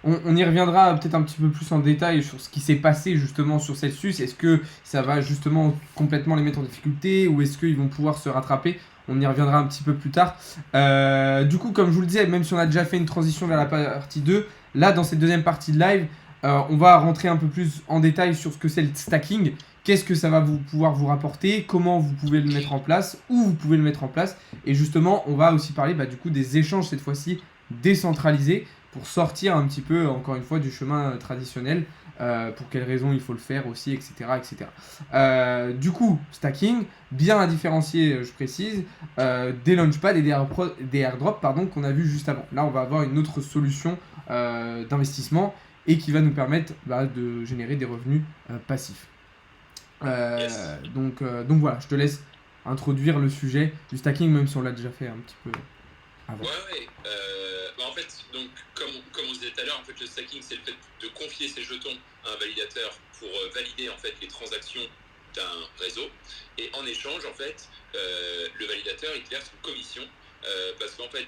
on y reviendra peut-être un petit peu plus en détail sur ce qui s'est passé justement sur Celsius. Est-ce que ça va justement complètement les mettre en difficulté ou est-ce qu'ils vont pouvoir se rattraper? On y reviendra un petit peu plus tard. Du coup, comme je vous le disais, même si on a déjà fait une transition vers la partie 2, là dans cette deuxième partie de live, on va rentrer un peu plus en détail sur ce que c'est le stacking. Qu'est-ce que ça va pouvoir vous rapporter, comment vous pouvez le mettre en place, où vous pouvez le mettre en place. Et justement, on va aussi parler du coup des échanges cette fois-ci décentralisé pour sortir un petit peu, encore une fois, du chemin traditionnel, pour quelles raisons il faut le faire aussi, etc. etc. Du coup, stacking, bien à différencier, je précise, des launchpads et des airdrops qu'on a vu juste avant. Là, on va avoir une autre solution d'investissement et qui va nous permettre de générer des revenus passifs. Donc voilà, je te laisse introduire le sujet du stacking, même si on l'a déjà fait un petit peu avant. Ouais. En fait, donc, comme on disait tout à l'heure, en fait, le stacking, c'est le fait de confier ses jetons à un validateur pour valider en fait les transactions d'un réseau. Et en échange, en fait, le validateur il verse une commission parce qu'en fait,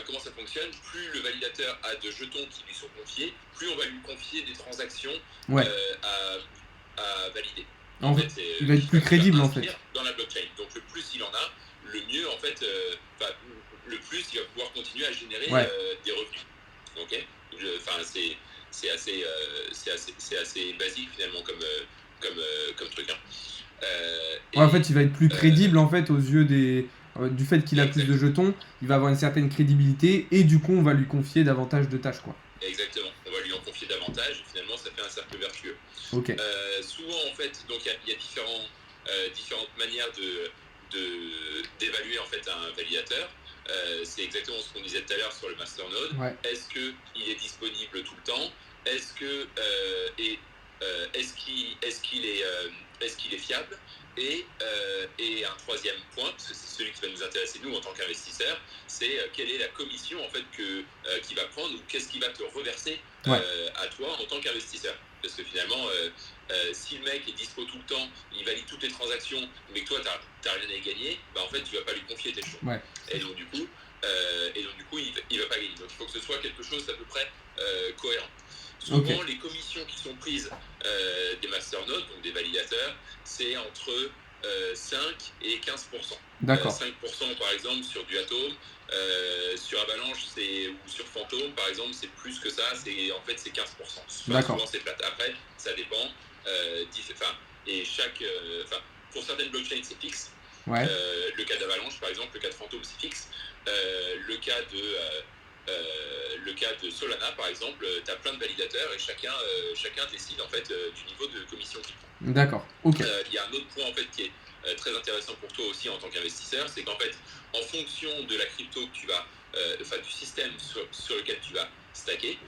comment ça fonctionne? Plus le validateur a de jetons qui lui sont confiés, plus on va lui confier des transactions à valider. En fait, il va être plus crédible en fait. Dans la blockchain. Donc le plus il en a, le mieux en fait, le plus il va pouvoir continuer à générer des revenus. Ok. C'est assez basique finalement comme truc. En fait, il va être plus crédible en fait aux yeux du fait qu'il a plus de jetons, il va avoir une certaine crédibilité et du coup on va lui confier davantage de tâches quoi. Exactement, on va lui en confier davantage et finalement ça fait un cercle vertueux. Okay. Souvent en fait, donc il y a différentes manières d'évaluer en fait un validateur. C'est exactement ce qu'on disait tout à l'heure sur le masternode. Est-ce qu'il est disponible tout le temps? est-ce que est-ce qu'il est fiable et un troisième point, parce que c'est celui qui va nous intéresser nous en tant qu'investisseurs, c'est quelle est la commission en fait qu'il va prendre ou qu'est-ce qu'il va te reverser à toi en tant qu'investisseur. Parce que finalement, si le mec est dispo tout le temps, il valide toutes les transactions, mais que toi t'as rien à y gagner, en fait tu vas pas lui confier tes choses. Et donc du coup, il va pas gagner. Donc il faut que ce soit quelque chose d'à peu près cohérent. Souvent, les commissions qui sont prises des masternodes, donc des validateurs, c'est entre 5 et 15%. D'accord. 5% par exemple sur du Atom, sur Avalanche ou sur Phantom par exemple, c'est plus que ça, c'est 15%. Souvent c'est plate. Après, ça dépend. Et pour certaines blockchains, c'est fixe. Le cas d'Avalanche par exemple, le cas de Phantom, c'est fixe. Le cas de Solana, par exemple, tu as plein de validateurs et chacun décide en fait du niveau de commission qu'il prend. D'accord. Ok. Il y a un autre point en fait qui est très intéressant pour toi aussi en tant qu'investisseur, c'est qu'en fait, en fonction de la crypto que tu vas, du système sur lequel tu vas stacker,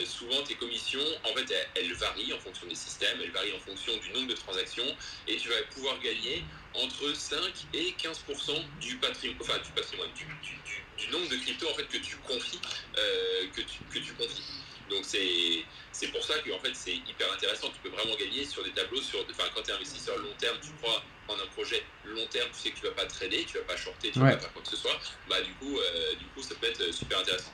souvent tes commissions, en fait, elles varient en fonction des systèmes, elles varient en fonction du nombre de transactions, et tu vas pouvoir gagner entre 5 et 15% du patrimoine, du nombre de cryptos en fait que tu confies, Donc c'est pour ça que en fait c'est hyper intéressant. Tu peux vraiment gagner sur des tableaux, quand tu es investisseur long terme, tu crois en un projet long terme, tu sais que tu vas pas trader, tu vas pas shorter, tu vas pas faire quoi que ce soit. Du coup ça peut être super intéressant.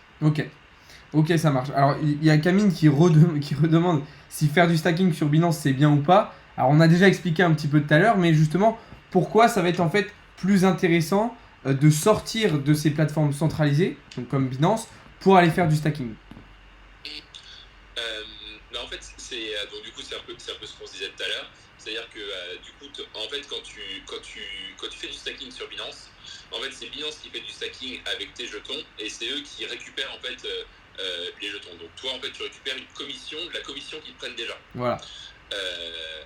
Ok, ça marche. Alors, il y a Camille qui redemande si faire du stacking sur Binance c'est bien ou pas. Alors, on a déjà expliqué un petit peu tout à l'heure, mais justement, pourquoi ça va être en fait plus intéressant de sortir de ces plateformes centralisées, donc comme Binance, pour aller faire du stacking. En fait, donc du coup, c'est un peu ce qu'on se disait tout à l'heure. C'est-à-dire que du coup, en fait, quand tu fais du stacking sur Binance, en fait, c'est Binance qui fait du stacking avec tes jetons et c'est eux qui récupèrent en fait les jetons. Donc toi, en fait, tu récupères de la commission qu'ils prennent déjà. Voilà.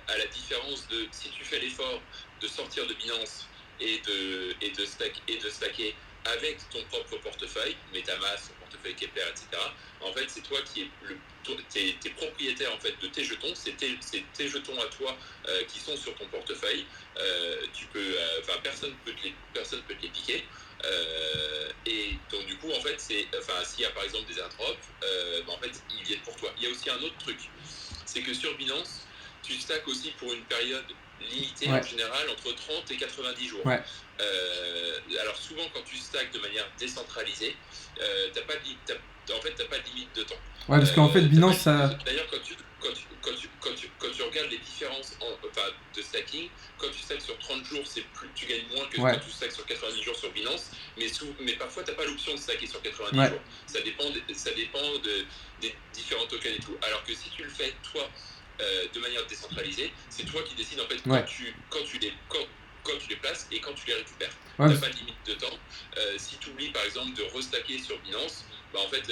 À la différence de si tu fais l'effort de sortir de Binance et de stacker avec ton propre portefeuille, MetaMask, ton portefeuille Kepler, etc. En fait, c'est toi qui t'es propriétaire en fait de tes jetons. C'est tes jetons à toi qui sont sur ton portefeuille. Personne peut te les piquer. Et donc du coup, en fait, s'il y a par exemple des airdrops, en fait, ils viennent pour toi. Il y a aussi un autre truc, c'est que sur Binance, tu stackes aussi pour une période limitée en général entre 30 et 90 jours. Alors souvent quand tu stacks de manière décentralisée, t'as pas de limite de temps. Parce qu'en fait Binance ça... D'ailleurs quand tu regardes les différences de stacking, quand tu stacks sur 30 jours, tu gagnes moins que quand tu stacks sur 90 jours sur Binance, mais parfois t'as pas l'option de stacker sur 90 jours. Ça dépend des différents tokens et tout. Alors que si tu le fais toi de manière décentralisée, c'est toi qui décides en fait quand tu les places et quand tu les récupères. T'as pas de limite de temps. Si tu oublies par exemple de restacker sur Binance, en fait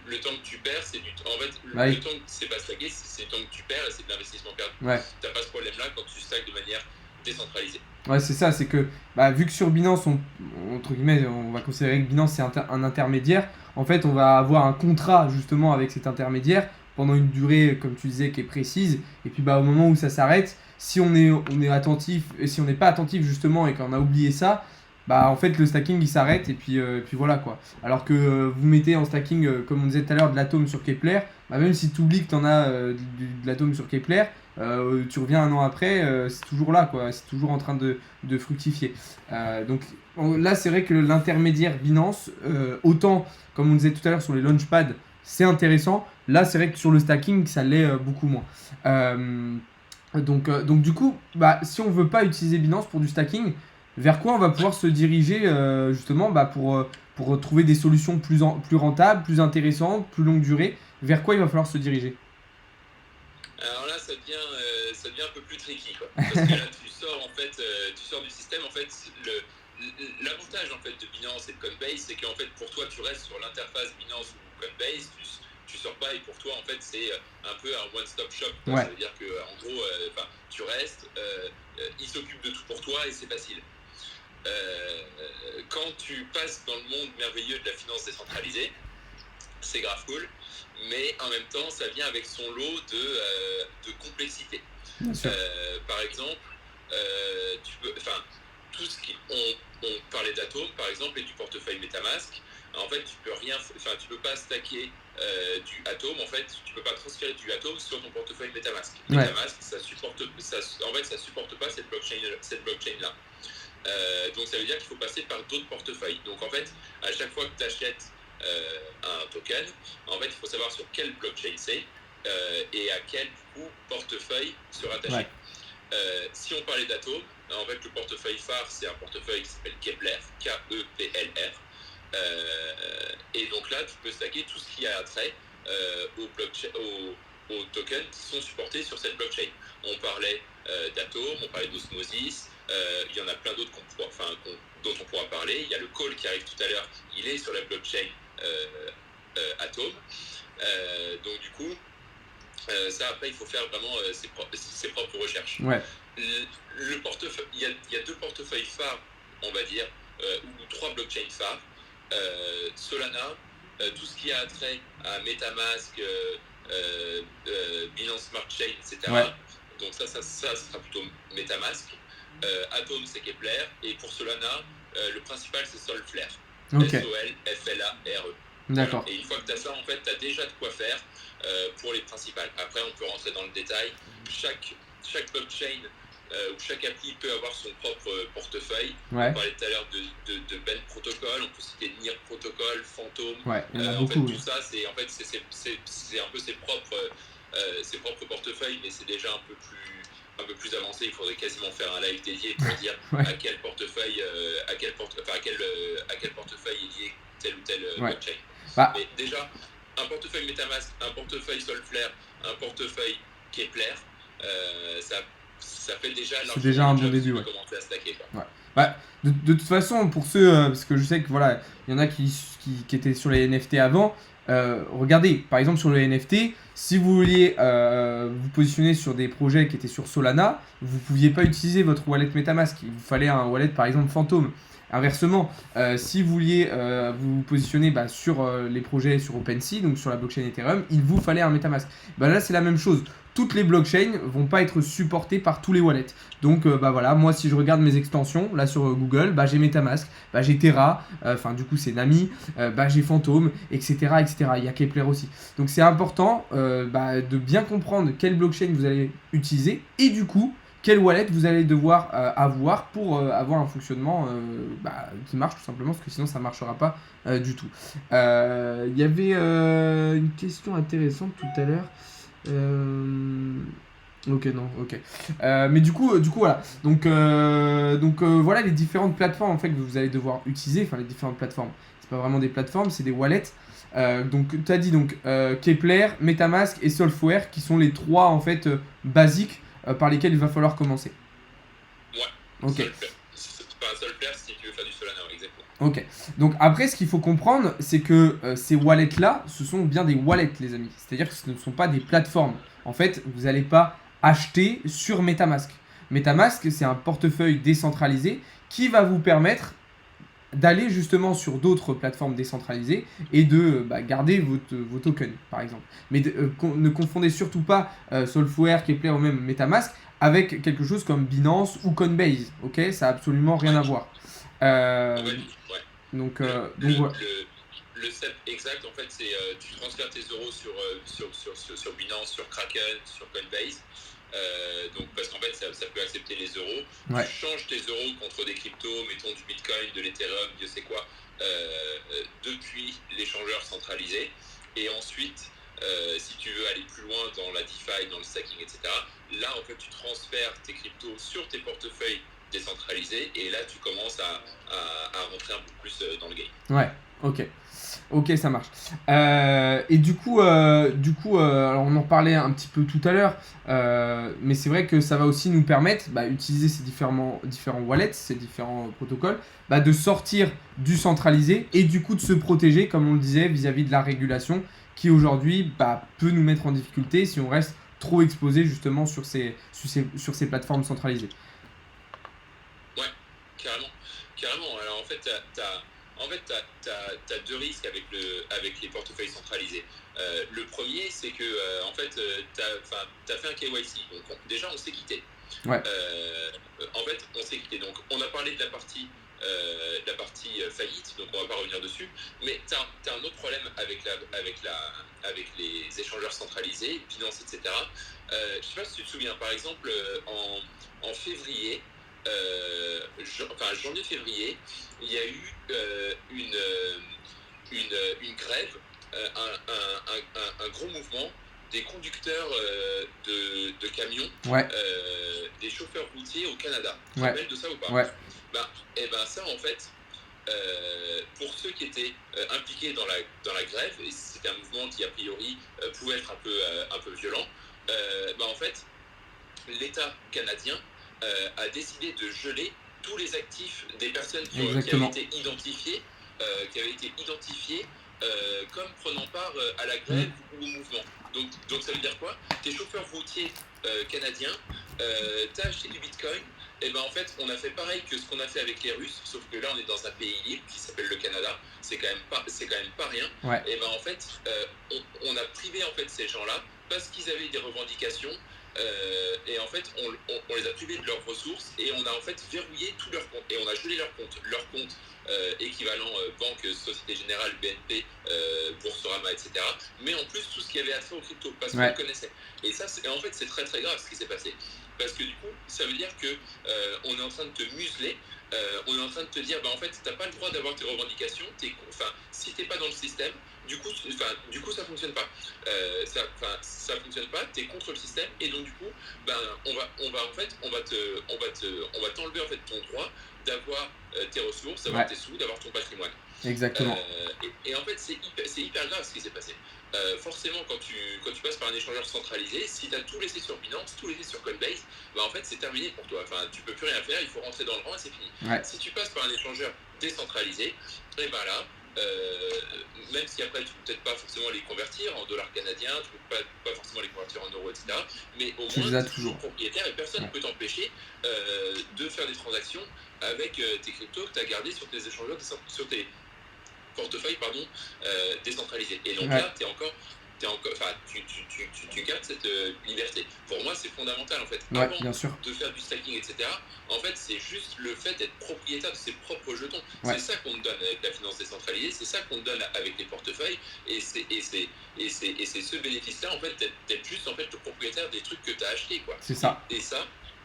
le temps que tu perds, c'est du temps. En fait, le temps que c'est pas stacké, c'est le temps que tu perds et c'est de l'investissement perdu. T'as pas ce problème-là quand tu stackes de manière décentralisée. C'est ça, c'est que vu que sur Binance, entre guillemets, on va considérer que Binance c'est un intermédiaire, en fait on va avoir un contrat justement avec cet intermédiaire pendant une durée, comme tu disais, qui est précise, et puis au moment où ça s'arrête, si on est attentif, et si on n'est pas attentif justement et qu'on a oublié ça, en fait le stacking il s'arrête et puis voilà quoi. Alors que vous mettez en stacking, comme on disait tout à l'heure, de l'atome sur Kepler, même si tu oublies que tu en as de l'atome sur Kepler, tu reviens un an après, c'est toujours là quoi, c'est toujours en train de fructifier. Donc là c'est vrai que l'intermédiaire Binance, autant comme on disait tout à l'heure sur les launchpads, c'est intéressant. Là, c'est vrai que sur le stacking, ça l'est beaucoup moins. Donc du coup, si on veut pas utiliser Binance pour du stacking, vers quoi on va pouvoir se diriger justement pour trouver des solutions plus rentables, plus intéressantes, plus longue durée? Vers quoi il va falloir se diriger? Alors là, ça devient un peu plus tricky, quoi. Parce que là, tu sors du système. En fait, l'avantage en fait de Binance et de Coinbase, c'est qu'en fait, pour toi, tu restes sur l'interface Binance ou Coinbase. Tu sors pas et pour toi en fait c'est un peu un one-stop shop. Ça veut dire que en gros tu restes, ils s'occupent de tout pour toi et c'est facile. Quand tu passes dans le monde merveilleux de la finance décentralisée, c'est grave cool, mais en même temps, ça vient avec son lot de complexité. Par exemple, tout ce qui, on parlait d'Atom, par exemple, et du portefeuille MetaMask. En fait, tu peux pas stacker du Atom. En fait, tu peux pas transférer du Atom sur ton portefeuille MetaMask. MetaMask, ça supporte pas cette blockchain là. Donc ça veut dire qu'il faut passer par d'autres portefeuilles. Donc en fait, à chaque fois que tu achètes un token, en fait, il faut savoir sur quelle blockchain c'est et à quel portefeuille se rattacher. Si on parlait d'Atom, en fait, le portefeuille phare, c'est un portefeuille qui s'appelle Keplr, Keplr. Et donc là, tu peux stacker tout ce qui a trait aux tokens qui sont supportés sur cette blockchain. On parlait d'Atom, on parlait d'Osmosis, il y en a plein d'autres dont on pourra parler. Il y a le call qui arrive tout à l'heure, il est sur la blockchain Atom. Donc du coup, ça après il faut faire vraiment ses propres recherches. Le portefeuille, il y a deux portefeuilles phares, on va dire, ou trois blockchains phares. Solana, tout ce qui a trait à MetaMask, Binance Smart Chain, etc. Donc ça sera plutôt MetaMask. Atom, c'est Keplr, et pour Solana, le principal c'est Solflare. SOLFLARE. D'accord. Et une fois que tu as ça, en fait, tu as déjà de quoi faire pour les principales. Après, on peut rentrer dans le détail. Chaque blockchain où chaque appli peut avoir son propre portefeuille. On parlait tout à l'heure de Ben Protocol, on peut citer NIR Protocol, Phantom. En fait, tout ça, c'est un peu ses propres portefeuilles, mais c'est déjà un peu plus avancé. Il faudrait quasiment faire un live dédié pour dire à quel portefeuille est lié telle ou telle blockchain. Mais déjà, un portefeuille MetaMask, un portefeuille Solflare, un portefeuille Keplr, ça fait déjà c'est déjà un bon début. Commencer à stacker, de toute façon, pour ceux, parce que je sais que voilà, il y en a qui étaient sur les NFT avant. Regardez, par exemple sur le NFT, si vous vouliez vous positionner sur des projets qui étaient sur Solana, vous ne pouviez pas utiliser votre wallet MetaMask. Il vous fallait un wallet par exemple Phantom. Inversement, si vous vouliez vous positionner sur les projets sur OpenSea, donc sur la blockchain Ethereum, il vous fallait un MetaMask. Là, c'est la même chose. Toutes les blockchains vont pas être supportées par tous les wallets. Donc voilà, moi si je regarde mes extensions là sur Google, j'ai MetaMask, j'ai Terra, du coup c'est Nami, j'ai Phantom, etc. Il y a Keplr aussi. Donc c'est important de bien comprendre quelle blockchain vous allez utiliser et du coup quel wallet vous allez devoir avoir pour avoir un fonctionnement qui marche tout simplement, parce que sinon ça ne marchera pas du tout. Il y avait une question intéressante tout à l'heure. Mais du coup voilà. Donc voilà les différentes plateformes en fait que vous allez devoir utiliser. Enfin les différentes plateformes. C'est pas vraiment des plateformes, c'est des wallets. Donc tu as dit Keplr, MetaMask et Solflare qui sont les trois en fait basiques par lesquels il va falloir commencer. Solflare si tu veux faire du Solana, exactement. Ok. Donc après, ce qu'il faut comprendre, c'est que ces wallets-là, ce sont bien des wallets, les amis. C'est-à-dire que ce ne sont pas des plateformes. En fait, vous n'allez pas acheter sur MetaMask. MetaMask, c'est un portefeuille décentralisé qui va vous permettre d'aller justement sur d'autres plateformes décentralisées et de garder vos tokens, par exemple. Mais ne confondez surtout pas Solflare, Keplr ou même MetaMask avec quelque chose comme Binance ou Coinbase. Ok, ça n'a absolument rien à voir. Donc le step exact, en fait, c'est tu transfères tes euros sur Binance, sur Kraken, sur Coinbase. Donc parce qu'en fait ça peut accepter les euros. Tu changes tes euros contre des cryptos, mettons du Bitcoin, de l'Ethereum, je sais quoi, depuis l'échangeur centralisé. Et ensuite, si tu veux aller plus loin dans la DeFi, dans le stacking, etc., là en fait tu transfères tes cryptos sur tes portefeuilles décentralisés et là tu commences à rentrer un peu plus dans le game. Ok, ça marche. Et du coup, alors on en parlait un petit peu tout à l'heure, mais c'est vrai que ça va aussi nous permettre d'utiliser ces différents wallets, ces différents protocoles, de sortir du centralisé et du coup de se protéger, comme on le disait, vis-à-vis de la régulation qui aujourd'hui peut nous mettre en difficulté si on reste trop exposé justement sur ces plateformes centralisées. Ouais, carrément. Alors en fait, En fait, tu as deux risques avec les portefeuilles centralisés. Le premier, c'est que en fait, tu as fait un KYC. Donc, déjà, on sait quitter. Ouais. En fait, on sait quitter. Donc, on a parlé de la partie faillite, donc on va pas revenir dessus. Mais tu as un autre problème avec les échangeurs centralisés, Binance, etc. Je sais pas si tu te souviens, par exemple, en février, janvier-février, il y a eu une grève, un gros mouvement des conducteurs de camions, Ouais. des chauffeurs routiers au Canada. Tu te Ouais. rappelles de ça ou pas? Ouais. Ça, en fait, pour ceux qui étaient impliqués dans la grève, et c'était un mouvement qui, a priori, pouvait être un peu violent, en fait, l'État canadien a décidé de geler tous les actifs des personnes qui avaient été identifiées, comme prenant part à la grève ou au mouvement. Donc ça veut dire quoi? T'es chauffeur routier canadien, t'as acheté du Bitcoin, et en fait on a fait pareil que ce qu'on a fait avec les Russes, sauf que là on est dans un pays libre qui s'appelle le Canada, c'est quand même pas rien. Ouais. Et en fait on a privé en fait ces gens-là parce qu'ils avaient des revendications. Et en fait, on les a privés de leurs ressources et on a en fait verrouillé tous leurs comptes et on a gelé leurs comptes équivalent banque, Société Générale, BNP, Boursorama, etc. Mais en plus tout ce qui avait attrait aux crypto parce qu'on le connaissait. Et ça, en fait, c'est très très grave ce qui s'est passé parce que du coup, ça veut dire que on est en train de te museler. On est en train de te dire, en fait, t'as pas le droit d'avoir tes revendications. Si t'es pas dans le système, du coup, ça fonctionne pas. Ça fonctionne pas. T'es contre le système, et donc du coup, on va t'enlever en fait ton droit d'avoir tes ressources, d'avoir tes sous, d'avoir ton patrimoine. Exactement. Et en fait, c'est hyper grave ce qui s'est passé. Forcément, quand tu passes par un échangeur centralisé, si tu as tout laissé sur Binance, tout laissé sur Coinbase, en fait, c'est terminé pour toi. Enfin, tu peux plus rien faire, il faut rentrer dans le rang et c'est fini. Ouais. Si tu passes par un échangeur décentralisé, et là, même si après tu peux peut-être pas forcément les convertir en dollars canadiens, tu peux pas forcément les convertir en euros, etc. Mais au moins, tu es toujours propriétaire et personne ne peut t'empêcher de faire des transactions avec tes cryptos que tu as gardés sur tes échangeurs, sur tes portefeuille décentralisé. Et donc là, tu gardes cette liberté. Pour moi, c'est fondamental en fait. Avant bien sûr. de faire du stacking, etc., en fait, c'est juste le fait d'être propriétaire de ses propres jetons. C'est ça qu'on te donne avec la finance décentralisée, c'est ça qu'on te donne avec les portefeuilles, et c'est ce bénéfice-là, en fait, d'être juste en fait le propriétaire des trucs que tu as achetés, quoi. C'est ça. Et ça,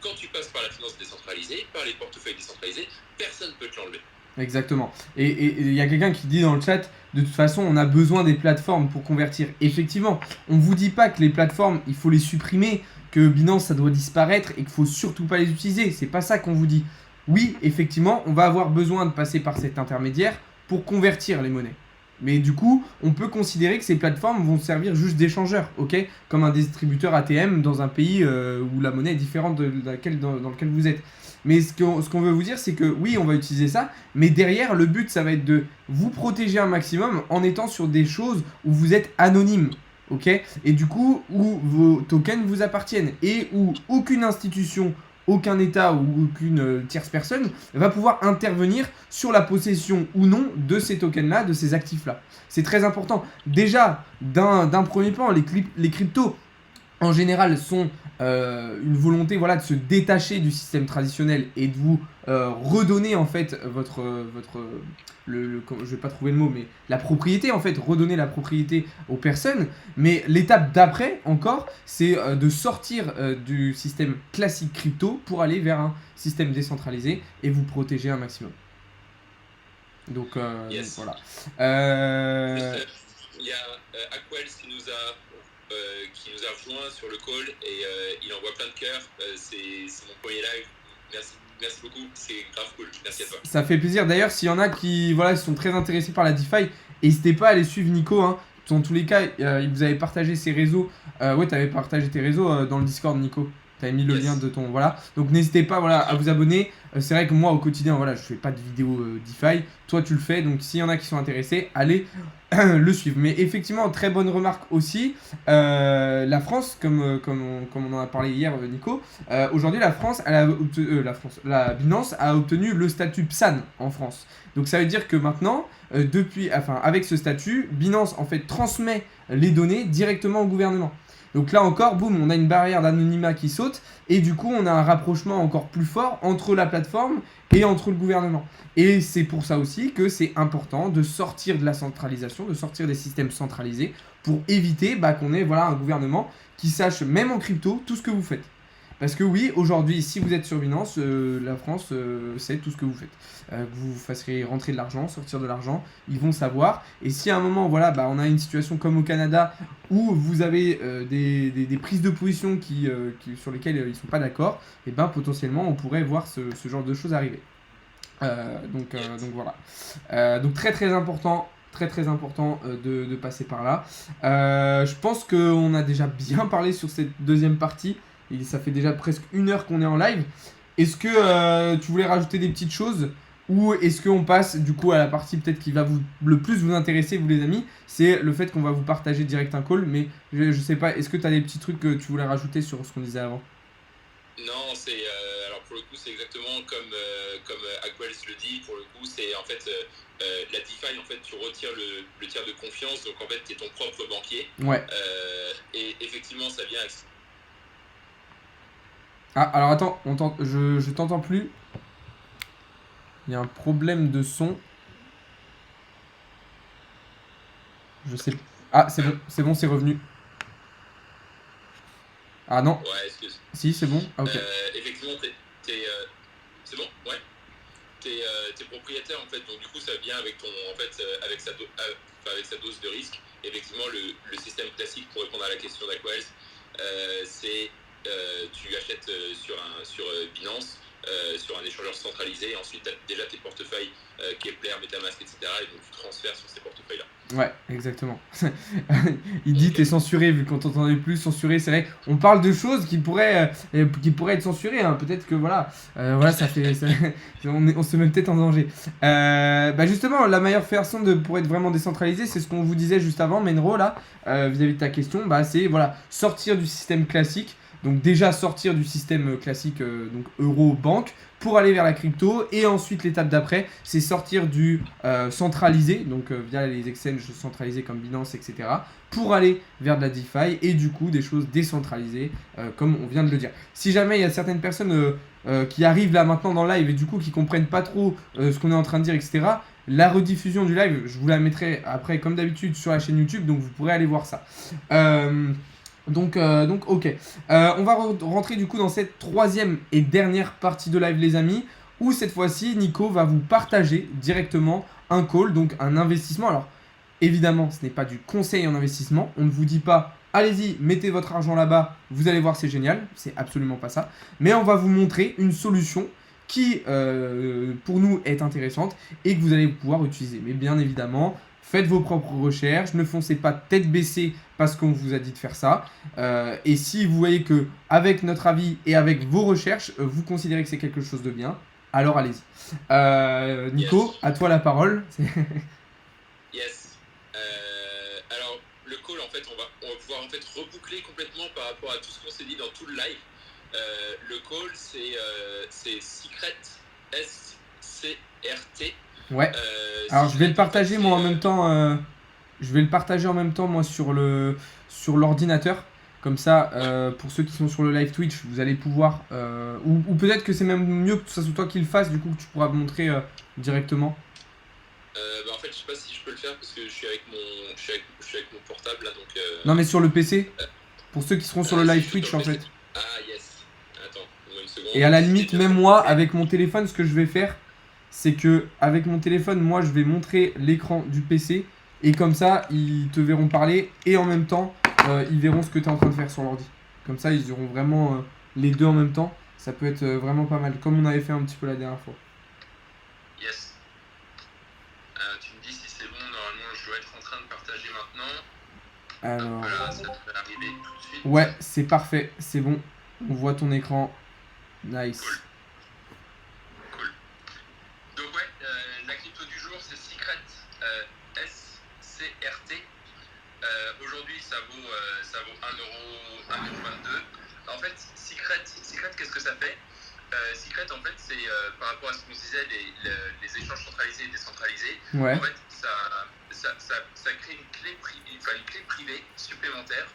quand tu passes par la finance décentralisée, par les portefeuilles décentralisés, personne ne peut te l'enlever. Exactement. Et il y a quelqu'un qui dit dans le chat, de toute façon, on a besoin des plateformes pour convertir. Effectivement, on ne vous dit pas que les plateformes, il faut les supprimer, que Binance, ça doit disparaître et qu'il ne faut surtout pas les utiliser. C'est pas ça qu'on vous dit. Oui, effectivement, on va avoir besoin de passer par cet intermédiaire pour convertir les monnaies. Mais du coup, on peut considérer que ces plateformes vont servir juste d'échangeurs, ok? Comme un distributeur ATM dans un pays où la monnaie est différente dans lequel vous êtes. Mais ce qu'on veut vous dire, c'est que oui, on va utiliser ça, mais derrière, le but, ça va être de vous protéger un maximum en étant sur des choses où vous êtes anonyme, ok? Et du coup, où vos tokens vous appartiennent et où aucune institution, aucun État ou aucune tierce personne va pouvoir intervenir sur la possession ou non de ces tokens-là, de ces actifs-là. C'est très important. Déjà, d'un premier plan, les cryptos, en général, sont une volonté de se détacher du système traditionnel et de vous redonner en fait je vais pas trouver le mot, mais la propriété en fait, redonner la propriété aux personnes. Mais l'étape d'après encore, c'est de sortir du système classique crypto pour aller vers un système décentralisé et vous protéger un maximum. Donc voilà. Il y a Aquels qui nous a rejoint sur le call et il envoie plein de cœurs. C'est mon premier live. Merci beaucoup, c'est grave cool. Merci à toi. Ça fait plaisir. D'ailleurs, s'il y en a qui sont très intéressés par la DeFi, n'hésitez pas à aller suivre Nico. Hein. Dans tous les cas, vous avez partagé ses réseaux. Ouais, tu avais partagé tes réseaux dans le Discord, Nico. Tu as mis le lien de ton... Voilà. Donc n'hésitez pas à vous abonner. C'est vrai que moi, au quotidien, je fais pas de vidéos DeFi. Toi, tu le fais. Donc s'il y en a qui sont intéressés, allez le suivre. Mais effectivement, très bonne remarque aussi. La France, comme on en a parlé hier, Nico, aujourd'hui, la Binance a obtenu le statut PSAN en France. Donc ça veut dire que maintenant, avec ce statut, Binance en fait transmet les données directement au gouvernement. Donc là encore, boum, on a une barrière d'anonymat qui saute et du coup, on a un rapprochement encore plus fort entre la plateforme et entre le gouvernement. Et c'est pour ça aussi que c'est important de sortir de la centralisation, de sortir des systèmes centralisés pour éviter qu'on ait un gouvernement qui sache, même en crypto, tout ce que vous faites. Parce que oui, aujourd'hui, si vous êtes sur Binance, la France sait tout ce que vous faites. Que vous fassiez rentrer de l'argent, sortir de l'argent, ils vont savoir. Et si à un moment, on a une situation comme au Canada où vous avez des prises de position sur lesquelles ils ne sont pas d'accord, et potentiellement, on pourrait voir ce genre de choses arriver. Donc voilà. Donc très très important. Très important de passer par là. Je pense qu'on a déjà bien parlé sur cette deuxième partie. Et ça fait déjà presque 1 heure qu'on est en live. Est-ce que tu voulais rajouter des petites choses ou est-ce qu'on passe du coup à la partie peut-être qui va le plus vous intéresser, vous les amis? C'est le fait qu'on va vous partager direct un call. Mais je sais pas, est-ce que tu as des petits trucs que tu voulais rajouter sur ce qu'on disait avant? Non, alors pour le coup, c'est exactement comme Aquels le dit. Pour le coup, c'est en fait la DeFi, en fait, tu retires le tiers de confiance. Donc en fait, tu es ton propre banquier. Ouais. Et effectivement, ça vient avec... Ah, alors attends, je t'entends plus. Il y a un problème de son. Je sais. Ah, c'est bon, c'est revenu. Ah non. Ouais, excuse. Si, c'est bon. Ah, ok. Effectivement, c'est bon, ouais. T'es propriétaire en fait, donc du coup ça vient avec avec sa dose de risque. Effectivement, le système classique pour répondre à la question d'Aquels, c'est tu achètes sur Binance, sur un échangeur centralisé, ensuite tu as déjà tes portefeuilles Kepler, Metamask, etc. Et donc tu transfères sur ces portefeuilles-là. Ouais, exactement. Il dit t'es censuré vu qu'on t'entendait plus. Censuré, c'est vrai. On parle de choses qui pourraient être censurées. Hein. Peut-être que ça fait, on se met peut-être en danger. Justement, la meilleure façon pour être vraiment décentralisé, c'est ce qu'on vous disait juste avant, Menro là, vis-à-vis de ta question, c'est sortir du système classique. Donc déjà sortir du système classique, donc euro-banque, pour aller vers la crypto. Et ensuite, l'étape d'après, c'est sortir du centralisé, donc via les exchanges centralisés comme Binance, etc. pour aller vers de la DeFi et du coup des choses décentralisées, comme on vient de le dire. Si jamais il y a certaines personnes qui arrivent là maintenant dans le live et du coup qui comprennent pas trop ce qu'on est en train de dire, etc., la rediffusion du live, je vous la mettrai après comme d'habitude sur la chaîne YouTube, donc vous pourrez aller voir ça. Donc ok. On va rentrer du coup dans cette troisième et dernière partie de live les amis, où cette fois-ci Nico va vous partager directement un call, donc un investissement. Alors évidemment ce n'est pas du conseil en investissement, on ne vous dit pas allez-y mettez votre argent là-bas, vous allez voir c'est génial, c'est absolument pas ça. Mais on va vous montrer une solution qui pour nous est intéressante et que vous allez pouvoir utiliser. Mais bien évidemment, faites vos propres recherches, ne foncez pas tête baissée parce qu'on vous a dit de faire ça. Et si vous voyez que avec notre avis et avec vos recherches, vous considérez que c'est quelque chose de bien, alors allez-y. Nico, yes. À toi la parole. Yes. Alors le call, en fait, on va pouvoir en fait reboucler complètement par rapport à tout ce qu'on s'est dit dans tout le live. Le call, c'est Secret, SCRT. Ouais. Alors je vais le partager moi en même temps. Je vais le partager en même temps moi sur l'ordinateur. Comme ça, pour ceux qui sont sur le live Twitch, vous allez pouvoir. Ou peut-être que c'est même mieux que ce soit toi qui le fasses. Du coup, que tu pourras me montrer directement. En fait, je sais pas si je peux le faire parce que je suis avec mon portable là, donc. Non, mais sur le PC. Pour ceux qui seront sur le live Twitch en fait. Ah yes. Attends, une seconde. Et à la limite, même moi, avec mon téléphone, ce que je vais faire, c'est que avec mon téléphone, moi, je vais montrer l'écran du PC et comme ça, ils te verront parler et en même temps, ils verront ce que tu es en train de faire sur l'ordi. Comme ça, ils auront vraiment les deux en même temps. Ça peut être vraiment pas mal, comme on avait fait un petit peu la dernière fois. Yes. Tu me dis si c'est bon. Normalement, je dois être en train de partager maintenant. Alors. Voilà, ça devrait arriver tout de suite. Ouais, c'est parfait, c'est bon. On voit ton écran. Nice. Cool. Donc ouais, la crypto du jour c'est Secret, SCRT. Aujourd'hui ça vaut 1,22€. En fait, Secret, qu'est-ce que ça fait? Secret, en fait, c'est par rapport à ce qu'on disait, les échanges centralisés et décentralisés. Ouais. En fait, ça crée une clé privée supplémentaire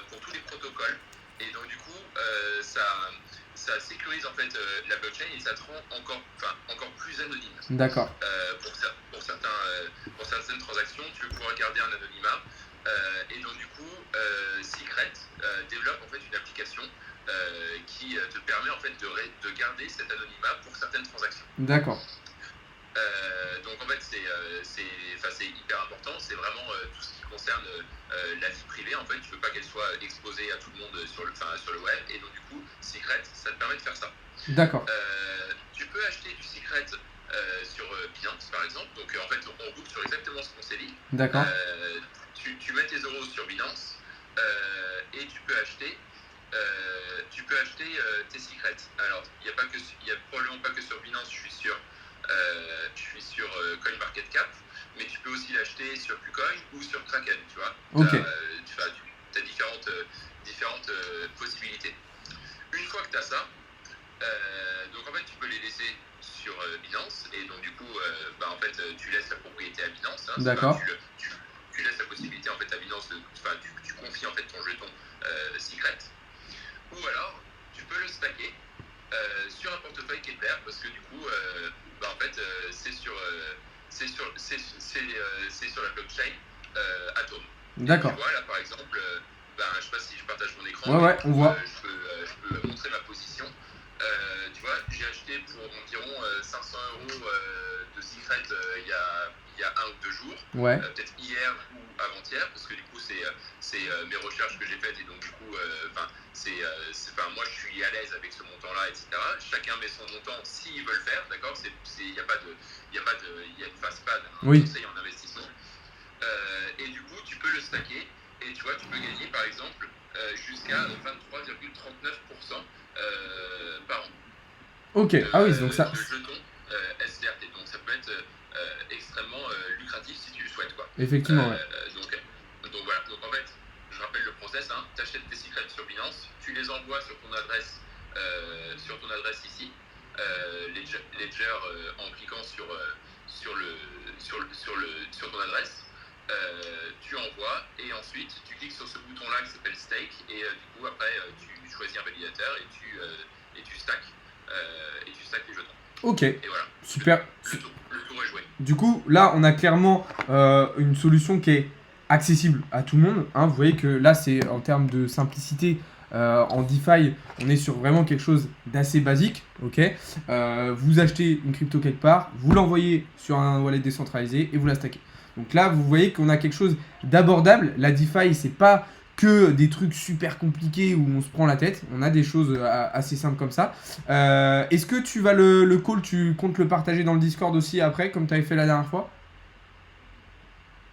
pour tous les protocoles. Et donc, du coup, ça sécurise en fait la blockchain et ça te rend encore plus anonyme. D'accord. Pour certaines transactions, tu veux pouvoir garder un anonymat. Et donc, du coup, Secret développe en fait une application qui te permet en fait de garder cet anonymat pour certaines transactions. D'accord. Donc en fait c'est hyper important, c'est vraiment tout ce qui concerne la vie privée. En fait tu veux pas qu'elle soit exposée à tout le monde sur le web, et donc du coup Secret ça te permet de faire ça. D'accord. Tu peux acheter du Secret sur Binance par exemple, donc en fait on boucle sur exactement ce qu'on s'est dit. D'accord. Tu mets tes euros sur Binance et tu peux acheter tes secrets. Alors, il y a probablement pas que sur Binance, je suis sur CoinMarketCap, mais tu peux aussi l'acheter sur KuCoin ou sur Kraken, tu vois. Ok. Tu as différentes possibilités. Une fois que tu as ça, donc en fait, tu peux les laisser sur Binance, et donc du coup, en fait, tu laisses la propriété à Binance. Hein, d'accord. Tu laisses la possibilité en fait à Binance, tu confies en fait ton jeton Secret. Ou alors, tu peux le stacker sur un portefeuille Keplr, parce que du coup, en fait, c'est sur la blockchain Atom. D'accord. Tu vois, là par exemple, je sais pas si je partage mon écran. Ouais, on voit. Je peux montrer ma position. Tu vois, j'ai acheté pour environ 500€ de Secret il y a 1 ou 2 jours. Ouais. Peut-être hier ou avant-hier, parce que du coup, c'est mes recherches que j'ai faites, et donc du coup, moi je suis à l'aise avec ce montant-là, etc. Chacun met son montant s'il veut le faire, d'accord? Il n'y a pas c'est pas un conseil en investissement. Et du coup, tu peux le stacker, et tu vois, tu peux gagner par exemple jusqu'à 23,39% par an. Ok, oui, donc ça. Le jeton SCRT, donc ça peut être extrêmement lucratif si tu le souhaites, quoi. Effectivement, ouais. Donc voilà, donc en fait, je rappelle le process, hein, tu achètes tes secrets sur Binance, tu les envoies sur ton adresse ici, Ledger, en cliquant sur ton adresse, tu envoies, et ensuite tu cliques sur ce bouton là qui s'appelle Stake, et du coup après tu choisis un validateur et tu stacks les jetons. Ok, et voilà, super. Le tour est joué. Du coup, là, on a clairement une solution qui est accessible à tout le monde. Hein. Vous voyez que là, c'est en termes de simplicité, en DeFi, on est sur vraiment quelque chose d'assez basique. Ok, vous achetez une crypto quelque part, vous l'envoyez sur un wallet décentralisé et vous la stackez. Donc là, vous voyez qu'on a quelque chose d'abordable. La DeFi, c'est pas que des trucs super compliqués où on se prend la tête. On a des choses assez simples comme ça. Est-ce que tu vas le call, tu comptes le partager dans le Discord aussi après, comme tu avais fait la dernière fois?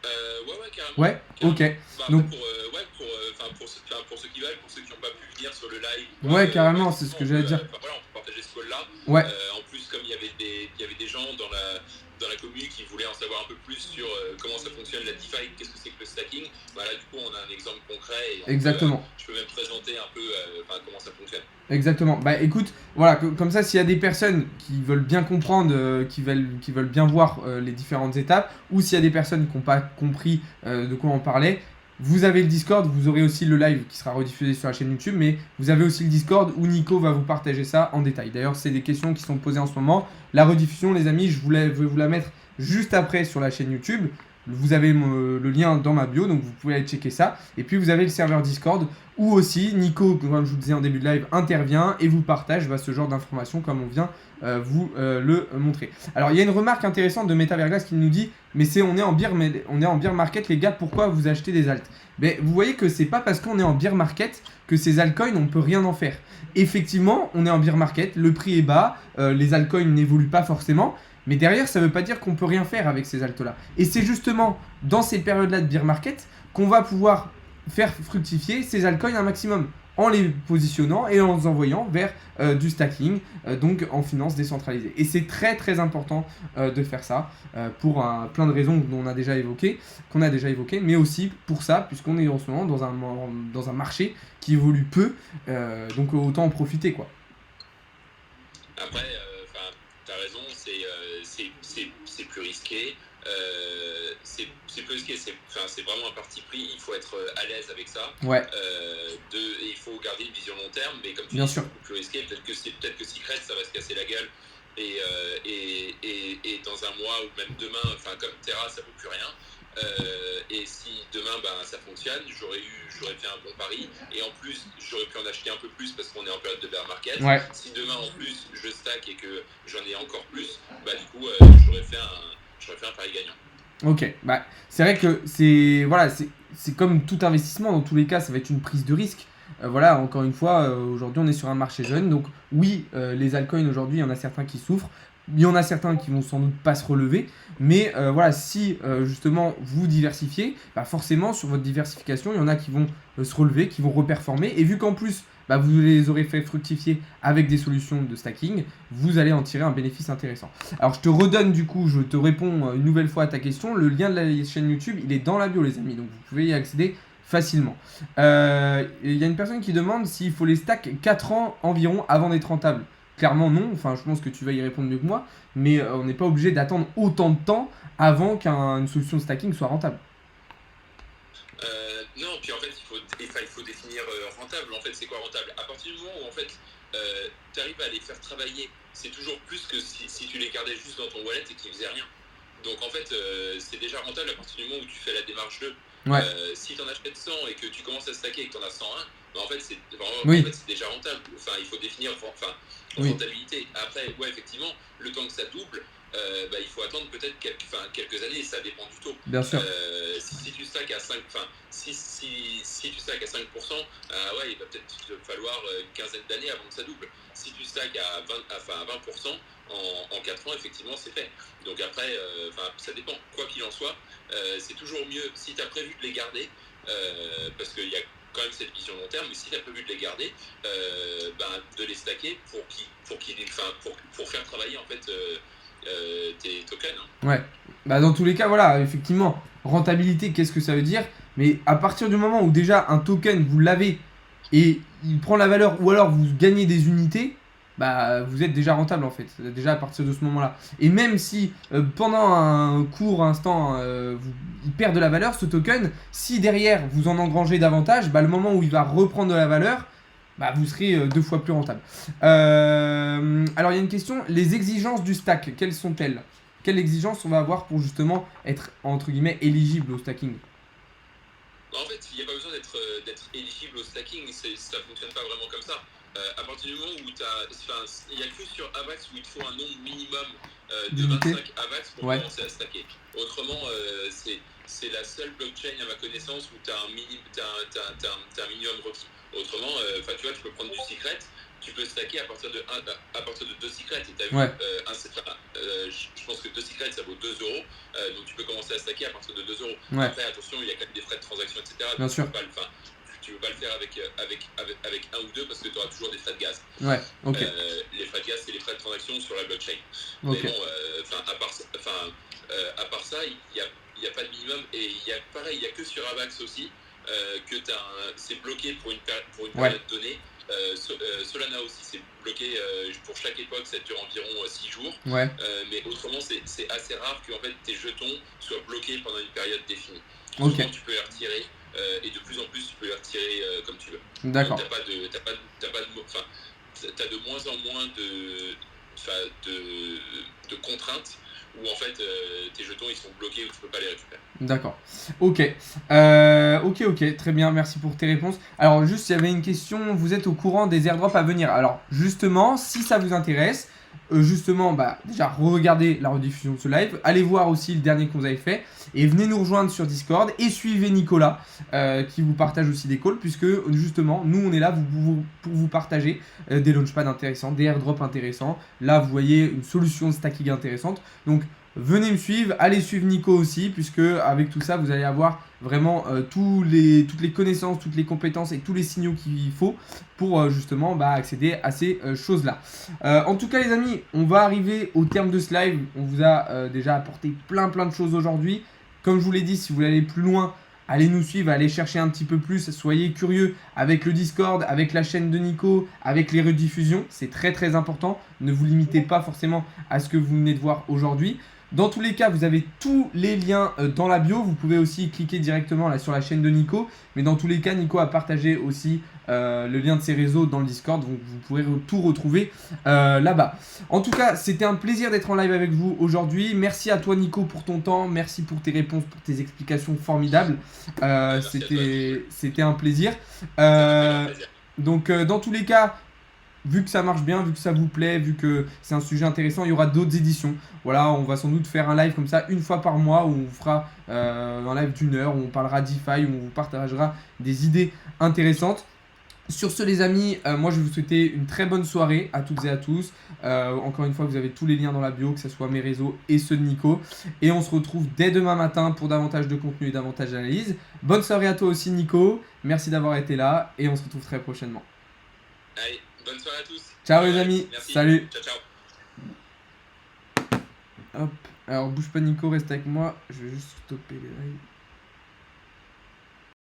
Ouais, carrément. Ouais, carrément. ok. Donc, pour ceux qui veulent, pour ceux qui n'ont pas pu venir sur le live. Ouais, carrément, c'est ce que j'allais dire. Voilà, on peut partager ce call-là. Ouais. En plus, comme il y avait des gens dans la commune qui voulaient en savoir un peu plus sur comment ça fonctionne la DeFi, qu'est-ce que c'est que le stacking, là du coup on a un exemple concret, et exactement. Je peux même présenter un peu comment ça fonctionne. Exactement. Bah écoute, voilà, comme ça, s'il y a des personnes qui veulent bien comprendre, qui veulent bien voir les différentes étapes, ou s'il y a des personnes qui n'ont pas compris de quoi on parlait, vous avez le Discord, vous aurez aussi le live qui sera rediffusé sur la chaîne YouTube, mais vous avez aussi le Discord où Nico va vous partager ça en détail. D'ailleurs, c'est des questions qui sont posées en ce moment. La rediffusion, les amis, je vais vous la mettre juste après sur la chaîne YouTube. Vous avez le lien dans ma bio, donc vous pouvez aller checker ça. Et puis vous avez le serveur Discord où aussi Nico, comme je vous disais en début de live, intervient et vous partage ce genre d'informations comme on vient vous le montrer. Alors il y a une remarque intéressante de MetaVerglas qui nous dit « Mais on est en bear market les gars, pourquoi vous achetez des alts ?» Mais vous voyez que c'est pas parce qu'on est en bear market que ces altcoins on peut rien en faire. Effectivement, on est en bear market, le prix est bas, les altcoins n'évoluent pas forcément. Mais derrière, ça ne veut pas dire qu'on peut rien faire avec ces altes-là. Et c'est justement dans ces périodes-là de bear market qu'on va pouvoir faire fructifier ces altcoins un maximum. en les positionnant et en les envoyant vers du stacking, donc en finance décentralisée. Et c'est très très important de faire ça pour plein de raisons qu'on a déjà évoquées, mais aussi pour ça, puisqu'on est en ce moment dans un marché qui évolue peu, donc autant en profiter, quoi. Après, t'as raison, c'est plus risqué. C'est plus risqué, c'est vraiment un parti pris. Il faut être à l'aise avec ça. Ouais. Et il faut garder une vision long terme, mais comme tu Bien dis, c'est sûr. beaucoup plus risqué. Peut-être que Secret, ça va se casser la gueule. Et dans un mois ou même demain, comme Terra, ça vaut plus rien. Et si demain ça fonctionne, j'aurais fait un bon pari et en plus j'aurais pu en acheter un peu plus parce qu'on est en période de bear market. Ouais. Si demain en plus je stack et que j'en ai encore plus, du coup j'aurais fait un pari gagnant. Ok, c'est vrai que c'est comme tout investissement, dans tous les cas ça va être une prise de risque. Voilà, encore une fois, aujourd'hui on est sur un marché jeune, donc oui, les altcoins aujourd'hui, il y en a certains qui souffrent, il y en a certains qui vont sans doute pas se relever, mais voilà, si justement vous diversifiez, forcément sur votre diversification, il y en a qui vont se relever, qui vont reperformer, et vu qu'en plus vous les aurez fait fructifier avec des solutions de stacking, vous allez en tirer un bénéfice intéressant. Alors je te redonne du coup, je te réponds une nouvelle fois à ta question, le lien de la chaîne YouTube, il est dans la bio les amis, donc vous pouvez y accéder facilement. Il y a une personne qui demande s'il faut les stack 4 ans environ avant d'être rentable. Clairement non, enfin je pense que tu vas y répondre mieux que moi, mais on n'est pas obligé d'attendre autant de temps avant qu'une solution de stacking soit rentable. Non, puis en fait il faut définir rentable. En fait c'est quoi rentable? À partir du moment où en fait tu arrives à les faire travailler, c'est toujours plus que si tu les gardais juste dans ton wallet et qu'ils faisaient rien. Donc en fait c'est déjà rentable à partir du moment où tu fais la démarche de si tu en achètes 100 et que tu commences à stacker et que tu en as 101, en fait c'est déjà rentable. Enfin il faut définir rentabilité. Après effectivement le temps que ça double, il faut attendre peut-être quelques années, ça dépend du taux. Bien sûr. Si tu stacks à 5, si tu stacks à 5%, il va peut-être te falloir une quinzaine d'années avant que ça double. Si tu stacks à 20%, en 4 ans, effectivement, c'est fait. Donc après, ça dépend. Quoi qu'il en soit, c'est toujours mieux si tu as prévu de les garder, parce qu'il y a quand même cette vision long terme, mais si tu as prévu de les garder, de les stacker pour faire travailler en fait tes tokens. Ouais. Dans tous les cas, voilà, effectivement, rentabilité, qu'est-ce que ça veut dire? Mais à partir du moment où déjà un token, vous l'avez et il prend la valeur, ou alors vous gagnez des unités, vous êtes déjà rentable en fait, déjà à partir de ce moment-là. Et même si pendant un court instant, il perd de la valeur, ce token, si derrière vous en engrangez davantage, le moment où il va reprendre de la valeur, vous serez 2 fois plus rentable. Alors il y a une question, les exigences du stack, quelles sont-elles? Quelles exigences on va avoir pour justement être entre guillemets éligible au stacking? En fait, il n'y a pas besoin d'être éligible au stacking, ça ne fonctionne pas vraiment comme ça. À partir du moment où il n'y a que sur Avax où il te faut un nombre minimum de 25 Avax pour commencer à stacker. Autrement, c'est la seule blockchain à ma connaissance où tu as un minimum requis. Autrement, tu vois, tu peux prendre du secret, tu peux stacker à partir de 2 secrets. Et tu as vu, je pense que 2 secrets ça vaut 2 euros, donc tu peux commencer à stacker à partir de 2 euros. Après, attention, il y a quand même des frais de transaction, etc. Bien sûr. Tu ne veux pas le faire avec un ou deux parce que tu auras toujours des frais de gaz. Les frais de gaz, c'est les frais de transaction sur la blockchain. Mais bon, à part ça, il n'y a pas de minimum. Et il n'y a que sur Avax aussi que c'est bloqué pour une période donnée. Solana aussi, c'est bloqué pour chaque époque, ça dure environ 6 jours. Mais autrement, c'est assez rare que en fait, tes jetons soient bloqués pendant une période définie. Souvent, tu peux les retirer. Et de plus en plus, tu peux les retirer comme tu veux. D'accord. T'as de moins en moins de contraintes où en fait tes jetons ils sont bloqués ou tu peux pas les récupérer. D'accord. Ok, très bien, merci pour tes réponses. Alors juste, il y avait une question, vous êtes au courant des airdrops à venir? Alors justement, si ça vous intéresse, déjà regardez la rediffusion de ce live, allez voir aussi le dernier que vous avez fait et venez nous rejoindre sur Discord et suivez Nicolas qui vous partage aussi des calls, puisque justement nous on est là pour vous partager des launchpads intéressants, des airdrops intéressants. Là vous voyez une solution de stacking intéressante, donc venez me suivre, allez suivre Nico aussi, puisque avec tout ça, vous allez avoir vraiment toutes les connaissances, toutes les compétences et tous les signaux qu'il faut pour justement accéder à ces choses-là. En tout cas, les amis, on va arriver au terme de ce live. On vous a déjà apporté plein de choses aujourd'hui. Comme je vous l'ai dit, si vous voulez aller plus loin, allez nous suivre, allez chercher un petit peu plus, soyez curieux avec le Discord, avec la chaîne de Nico, avec les rediffusions, c'est très important. Ne vous limitez pas forcément à ce que vous venez de voir aujourd'hui. Dans tous les cas, vous avez tous les liens dans la bio. Vous pouvez aussi cliquer directement là sur la chaîne de Nico. Mais dans tous les cas, Nico a partagé aussi le lien de ses réseaux dans le Discord. Donc vous pourrez tout retrouver là-bas. En tout cas, c'était un plaisir d'être en live avec vous aujourd'hui. Merci à toi Nico pour ton temps. Merci pour tes réponses, pour tes explications formidables. C'était un plaisir. Donc dans tous les cas, vu que ça marche bien, vu que ça vous plaît, vu que c'est un sujet intéressant, il y aura d'autres éditions. Voilà, on va sans doute faire un live comme ça une fois par mois où on vous fera un live d'1 heure, où on parlera DeFi, où on vous partagera des idées intéressantes. Sur ce les amis, moi je vais vous souhaiter une très bonne soirée à toutes et à tous. Encore une fois, vous avez tous les liens dans la bio, que ce soit mes réseaux et ceux de Nico. Et on se retrouve dès demain matin pour davantage de contenu et davantage d'analyse. Bonne soirée à toi aussi Nico, merci d'avoir été là et on se retrouve très prochainement. Allez, bonne soirée à tous. Ciao les amis, merci. Salut. Ciao. Hop, alors bouge pas Nico, reste avec moi, je vais juste stopper les lives.